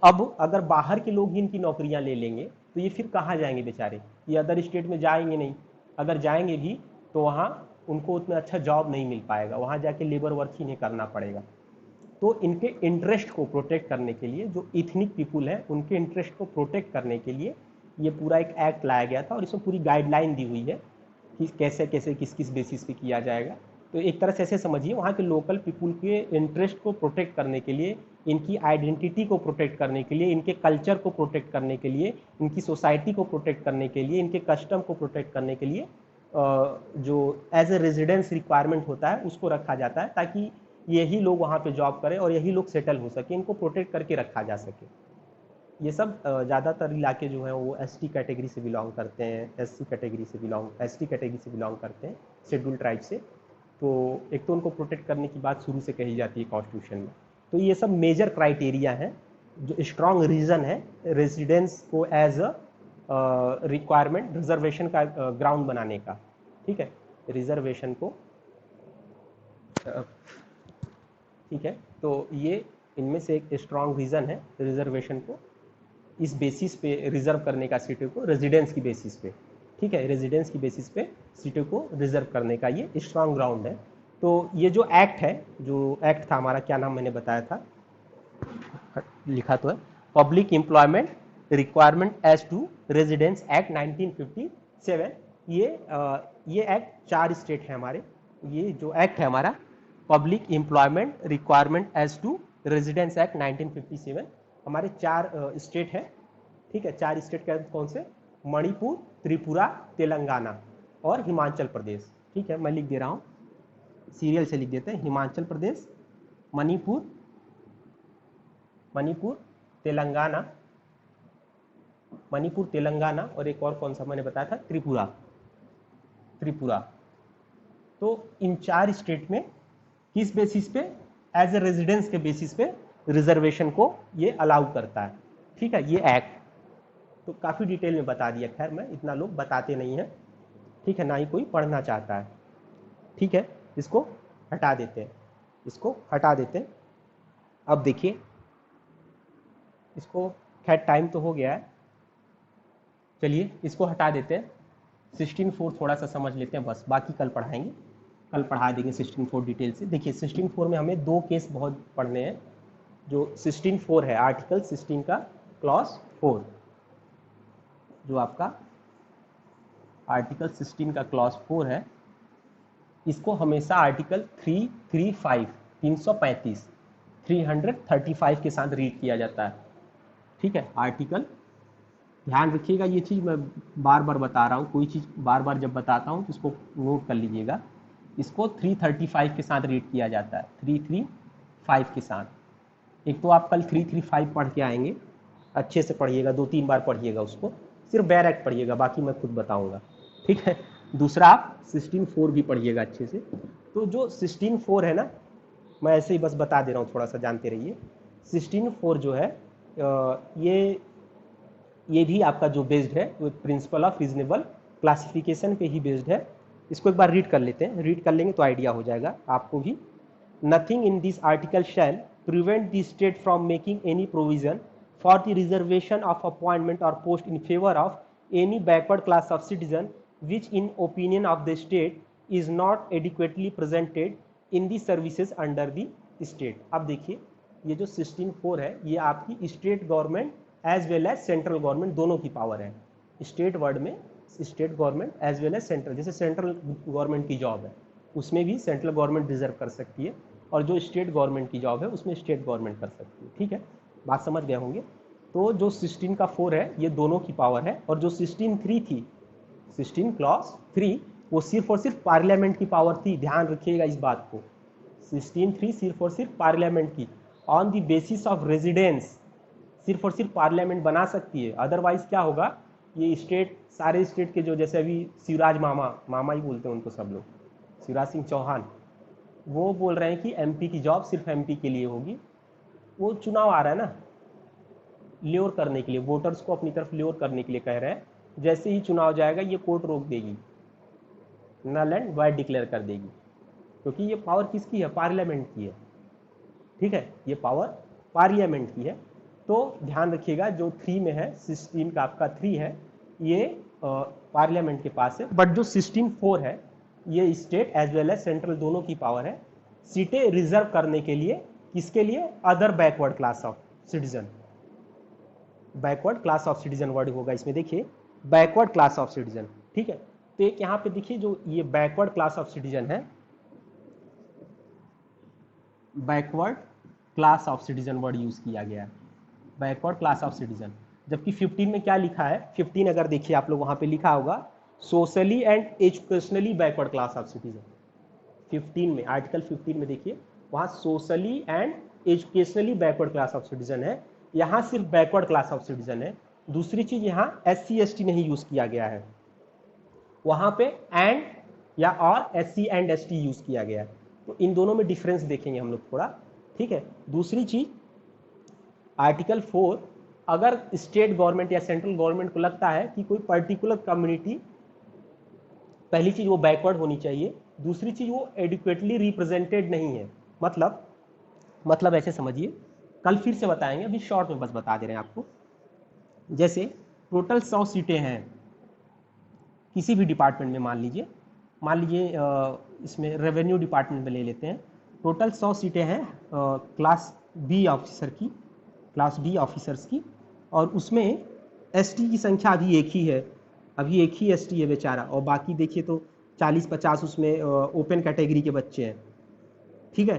[SPEAKER 1] अब अगर बाहर के लोग ही इनकी नौकरियाँ ले लेंगे तो ये फिर कहाँ जाएंगे बेचारे, ये अदर स्टेट में जाएंगे नहीं, अगर जाएंगे भी तो वहाँ उनको उतना अच्छा जॉब नहीं मिल पाएगा, वहाँ जाके लेबर वर्क ही नहीं करना पड़ेगा। तो इनके इंटरेस्ट को प्रोटेक्ट करने के लिए, जो इथनिक पीपुल है उनके इंटरेस्ट को प्रोटेक्ट करने के लिए ये पूरा एक एक्ट लाया गया था, और इसमें पूरी गाइडलाइन दी हुई है कि कैसे कैसे किस किस बेसिस पे किया जाएगा। तो एक तरह से ऐसे समझिए, वहाँ के लोकल पीपुल के इंटरेस्ट को प्रोटेक्ट करने के लिए, इनकी आइडेंटिटी को प्रोटेक्ट करने के लिए, इनके कल्चर को प्रोटेक्ट करने के लिए, इनकी सोसाइटी को प्रोटेक्ट करने के लिए, इनके कस्टम को प्रोटेक्ट करने के लिए जो एज ए रेजिडेंस रिक्वायरमेंट होता है उसको रखा जाता है, ताकि यही लोग वहाँ पे जॉब करें और यही लोग सेटल हो सके, इनको प्रोटेक्ट करके रखा जा सके। ये सब ज़्यादातर इलाके जो हैं वो एसटी कैटेगरी से बिलोंग करते हैं, एसटी कैटेगरी से बिलोंग करते हैं, शेड्यूल ट्राइब से। तो एक तो उनको प्रोटेक्ट करने की बात शुरू से कही जाती है कॉन्स्टिट्यूशन में। तो ये सब मेजर क्राइटेरिया हैं, जो स्ट्रॉन्ग रीज़न है रेजिडेंस को एज अ रिक्वायरमेंट, रिजर्वेशन का ग्राउंड बनाने का, ठीक है, रिजर्वेशन को, ठीक है। तो ये इनमें से एक स्ट्रॉन्ग रीज़न है रिजर्वेशन को इस बेसिस पे रिजर्व करने का सीटों को, रेजिडेंस की बेसिस पे, ठीक है, रेजिडेंस की बेसिस पे सीटों को रिजर्व करने का ये स्ट्रॉन्ग ग्राउंड है। तो ये जो एक्ट है, जो एक्ट था हमारा, क्या नाम मैंने बताया था, लिखा तो है, public employment requirement as to residence act 1957। ये एक्ट 4 स्टेट है हमारे, ये जो एक्ट है हमारा public employment requirement as to residence act 1957, हमारे 4 स्टेट है, ठीक है। 4 स्टेट के कौन से, मणिपुर, त्रिपुरा, तेलंगाना और हिमाचल प्रदेश, ठीक है। मैं लिख दे रहा हूँ, सीरियल से लिख देते हैं, हिमाचल प्रदेश, मणिपुर, तेलंगाना मणिपुर, तेलंगाना और एक और कौन सा मैंने बताया था, त्रिपुरा। त्रिपुरा। तो इन 4 स्टेट में किस बेसिस पे, एज ए रेजिडेंस के बेसिस पे रिजर्वेशन को ये अलाउ करता है। ठीक है, ये एक्ट तो काफ़ी डिटेल में बता दिया, खैर मैं इतना लोग बताते नहीं हैं, ठीक है, ना ही कोई पढ़ना चाहता है। ठीक है, इसको हटा देते हैं, इसको हटा देते हैं। अब देखिए इसको, खैर टाइम तो हो गया है, चलिए इसको हटा देते हैं। 16(4) थोड़ा सा समझ लेते हैं बस, बाकी कल पढ़ाएंगे, कल पढ़ा देंगे 16(4) डिटेल से। देखिए 16(4) में हमें 2 केस बहुत पढ़ने हैं। जो 16(4) है, आर्टिकल 16 का क्लॉज 4, जो आपका आर्टिकल 16 का क्लॉज 4 है, इसको हमेशा आर्टिकल 335 335 के साथ रीड किया जाता है। ठीक है, आर्टिकल, ध्यान रखिएगा ये चीज़ मैं बार बार बता रहा हूँ, कोई चीज़ बार बार जब बताता हूँ तो इसको नोट कर लीजिएगा। इसको 335 के साथ रीड किया जाता है, 335 के साथ। एक तो आप कल 335 पढ़ के आएंगे, अच्छे से पढ़िएगा, 2-3 बार पढ़िएगा उसको, सिर्फ बैर एक्ट पढ़िएगा, बाकी मैं खुद बताऊंगा। ठीक है, दूसरा आप 16(4) भी पढ़िएगा अच्छे से। तो जो 16(4) है ना, मैं ऐसे ही बस बता दे रहा हूँ, थोड़ा सा जानते रहिए। 16(4) जो है ये भी आपका जो बेस्ड है वो प्रिंसिपल ऑफ रीजनेबल क्लासिफिकेशन पे ही बेस्ड है। इसको एक बार रीड कर लेते हैं, रीड कर लेंगे तो आइडिया हो जाएगा आपको भी। Nothing in this article shall prevent the state from making any provision for the reservation of appointment और post in favour of any backward class of citizen which in opinion of the state is not adequately presented in the services under the state. अब देखिए ये जो 16(4) है, ये आपकी state government as well as central government दोनों की पावर है। स्टेट वर्ड में state government as well as central, जैसे सेंट्रल गवर्नमेंट की जॉब है उसमें भी सेंट्रल गवर्नमेंट रिजर्व कर सकती है, और जो स्टेट गवर्नमेंट की जॉब है उसमें स्टेट गवर्नमेंट कर सकती है। ठीक है, बात समझ गए होंगे। तो जो 16(4) है ये दोनों की पावर है, और जो 16(3) थी, 16(3) वो सिर्फ और सिर्फ पार्लियामेंट की पावर थी। ध्यान रखिएगा इस बात को, 16(3) सिर्फ और सिर्फ पार्लियामेंट की, on the basis of residence सिर्फ और सिर्फ पार्लियामेंट बना सकती है। अदरवाइज क्या होगा, ये स्टेट, सारे स्टेट के जो, जैसे अभी शिवराज मामा ही बोलते हैं उनको सब लोग, शिवराज सिंह चौहान, वो बोल रहे हैं कि एमपी की जॉब सिर्फ एमपी के लिए होगी। वो चुनाव आ रहा है ना, ल्योर करने के लिए, वोटर्स को अपनी तरफ ल्योर करने के लिए कह रहे हैं। जैसे ही चुनाव जाएगा ये कोर्ट रोक देगी, नल एंड वॉइड डिक्लेयर कर देगी, क्योंकि ये पावर किसकी है, पार्लियामेंट की है। ठीक है, ये पावर पार्लियामेंट की है। तो ध्यान रखिएगा जो 3 में है, 16 का आपका 3 है, ये पार्लियामेंट के पास है। बट जो 16(4) है ये state as well as central दोनों की पावर है, सीटें रिजर्व करने के लिए। किसके लिए, other backward class of citizen. Backward class of citizen word होगा इसमें, देखिए बैकवर्ड क्लास ऑफ सिटीजन। ठीक है, तो एक यहाँ पे देखिए जो ये बैकवर्ड क्लास ऑफ सिटीजन है, backward class of citizen word use किया गया है, बैकवर्ड क्लास ऑफ सिटीजन। जबकि 15 में क्या लिखा है, 15 अगर देखिए आप लोग वहां पे लिखा होगा socially and educationally backward class of citizen. 15 में, आर्टिकल 15 में देखिए वहां socially and educationally backward class of citizen है, यहाँ सिर्फ बैकवर्ड क्लास ऑफ सिटीजन है। दूसरी चीज यहाँ SC ST नहीं यूज किया गया है, वहां पे एंड या और SC एंड ST यूज किया गया है। तो इन दोनों में डिफरेंस देखेंगे हम लोग थोड़ा। ठीक है, दूसरी चीज आर्टिकल 4, अगर स्टेट गवर्नमेंट या सेंट्रल गवर्नमेंट को लगता है कि कोई पर्टिकुलर कम्युनिटी, पहली चीज वो बैकवर्ड होनी चाहिए, दूसरी चीज वो एडिक्वेटली रिप्रेजेंटेड नहीं है। मतलब ऐसे समझिए, कल फिर से बताएंगे, अभी शॉर्ट में बस बता दे रहे हैं आपको। जैसे टोटल 100 सीटें हैं किसी भी डिपार्टमेंट में, मान लीजिए इसमें रेवेन्यू डिपार्टमेंट में ले लेते हैं। टोटल 100 सीटें हैं क्लास बी ऑफिसर की, क्लास डी ऑफिसर्स की, और उसमें ST की संख्या अभी एक ही है, अभी एक ही ST है बेचारा, और बाकी देखिए तो 40-50 उसमें ओपन कैटेगरी के बच्चे हैं। ठीक है,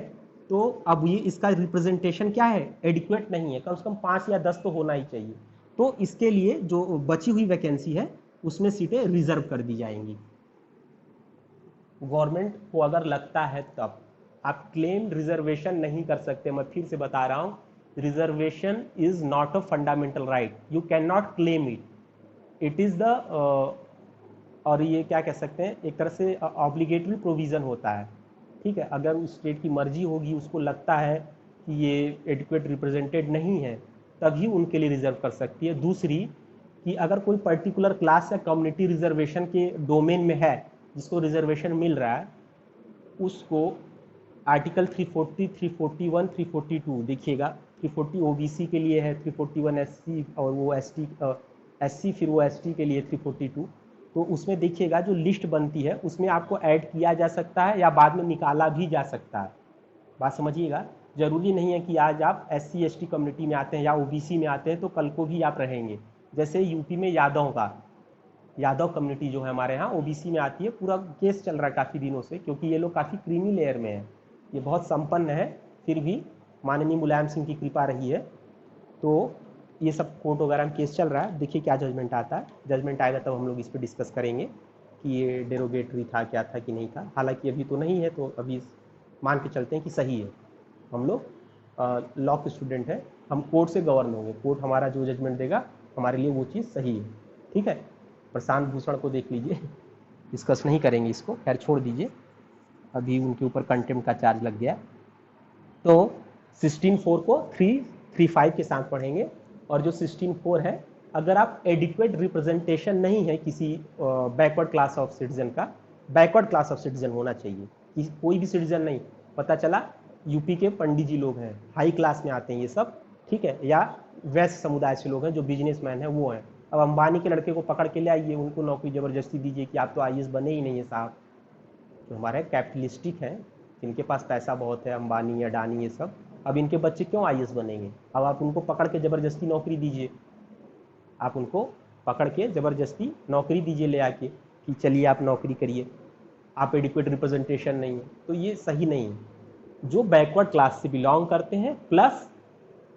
[SPEAKER 1] तो अब ये इसका रिप्रेजेंटेशन क्या है, एडिक्वेट नहीं है, कम से कम 5 या 10 तो होना ही चाहिए। तो इसके लिए जो बची हुई वैकेंसी है उसमें सीटें रिजर्व कर दी जाएंगी। गवर्नमेंट को अगर लगता है तब आप क्लेम रिजर्वेशन नहीं कर सकते। मैं फिर से बता रहा हूं, reservation is not a fundamental right, you can not claim it, it is the और ये क्या कह सकते हैं, एक तरह से ऑब्लिगेटरी प्रोविज़न होता है। ठीक है, अगर उस स्टेट की मर्जी होगी, उसको लगता है कि ये एडिक्वेट रिप्रेजेंटेड नहीं है, तभी उनके लिए रिजर्व कर सकती है। दूसरी कि अगर कोई पर्टिकुलर क्लास या कम्युनिटी रिजर्वेशन के डोमेन में है, जिसको रिजर्वेशन मिल रहा है, उसको आर्टिकल 340, 341, 342 देखिएगा। 340 ओबीसी के लिए है, 341 एससी और वो एससी फिर वो एसटी के लिए 342। तो उसमें देखिएगा जो लिस्ट बनती है उसमें आपको ऐड किया जा सकता है या बाद में निकाला भी जा सकता है। बात समझिएगा, जरूरी नहीं है कि आज आप एससी एसटी कम्युनिटी में आते हैं या ओबीसी में आते हैं तो कल को भी आप रहेंगे। जैसे यूपी में यादव कम्युनिटी जो है हमारे यहाँ ओबीसी में आती है, पूरा केस चल रहा है काफ़ी दिनों से, क्योंकि ये लोग काफ़ी क्रीमी लेयर में है, ये बहुत संपन्न है, फिर भी माननीय मुलायम सिंह की कृपा रही है, तो ये सब कोर्ट वगैरह में केस चल रहा है। देखिए क्या जजमेंट आता है, जजमेंट आएगा तब हम लोग इस पर डिस्कस करेंगे कि ये डेरोगेटरी था, क्या था कि नहीं था। हालांकि अभी तो नहीं है, तो अभी मान के चलते हैं कि सही है। हम लोग लॉ के स्टूडेंट हैं, हम कोर्ट से गवर्न होंगे, कोर्ट हमारा जो जजमेंट देगा हमारे लिए वो चीज़ सही है। ठीक है, प्रशांत भूषण को देख लीजिए, डिस्कस नहीं करेंगे इसको, खैर छोड़ दीजिए, अभी उनके ऊपर कंटेम्प्ट का चार्ज लग गया। तो 16(4) को 335 के साथ पढ़ेंगे। और जो 16(4) है, अगर आप एडिक्वेट रिप्रेजेंटेशन नहीं है किसी बैकवर्ड क्लास ऑफ सिटीजन का, बैकवर्ड क्लास ऑफ सिटीजन होना चाहिए, कोई भी सिटीजन नहीं, पता चला यूपी के पंडित जी लोग हैं, हाई क्लास में आते हैं ये सब, ठीक है, या वैश्य समुदाय से लोग हैं जो बिजनेसमैन हैं वो हैं। अब अंबानी के लड़के को पकड़ के ले आइए, उनको नौकरी ज़बरदस्ती दीजिए कि आप तो आईएएस बने ही नहीं है साहब। तो हमारे कैपिटलिस्टिक हैं, जिनके पास पैसा बहुत है, अंबानी अडानी ये सब, अब इनके बच्चे क्यों आईएएस बनेंगे? अब आप उनको पकड़ के ज़बरदस्ती नौकरी दीजिए, आप उनको पकड़ के ज़बरदस्ती नौकरी दीजिए ले आके कि चलिए आप नौकरी करिए, आप एडिक्वेट रिप्रेजेंटेशन नहीं है, तो ये सही नहीं है। जो बैकवर्ड क्लास से बिलोंग करते हैं प्लस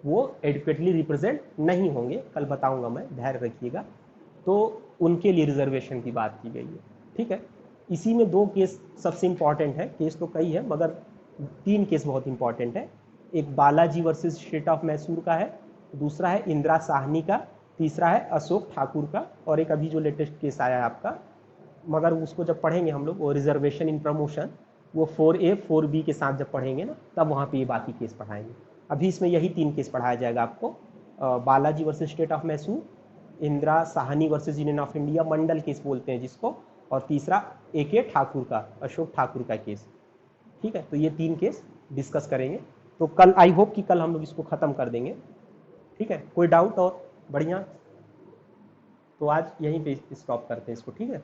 [SPEAKER 1] वो एडिक्वेटली रिप्रेजेंट नहीं होंगे, कल बताऊंगा मैं, धैर्य रखिएगा, तो उनके लिए रिजर्वेशन की बात की गई है। ठीक है, इसी में 2 केस सबसे इंपॉर्टेंट है, केस तो कई है मगर 3 केस बहुत इंपॉर्टेंट है। एक Balaji versus state of Mysore का है, दूसरा है इंदिरा साहनी का, तीसरा है अशोक ठाकुर का, और एक अभी जो लेटेस्ट केस आया है आपका, मगर उसको जब पढ़ेंगे हम लोग, वो रिजर्वेशन इन प्रमोशन, वो 4A 4B के साथ जब पढ़ेंगे ना, तब वहाँ पे ये बाकी केस पढ़ाएंगे। अभी इसमें यही 3 केस पढ़ाया जाएगा आपको, Balaji versus state of Mysore, Indira Sahni versus union of India, Mandal case बोलते हैं जिसको, और तीसरा AK ठाकुर का, अशोक ठाकुर का केस। ठीक है, तो ये 3 केस डिस्कस करेंगे, तो कल आई होप कि कल हम लोग इसको ख़त्म कर देंगे। ठीक है, कोई डाउट और? बढ़िया, तो आज यहीं पे स्टॉप करते हैं इसको। ठीक है।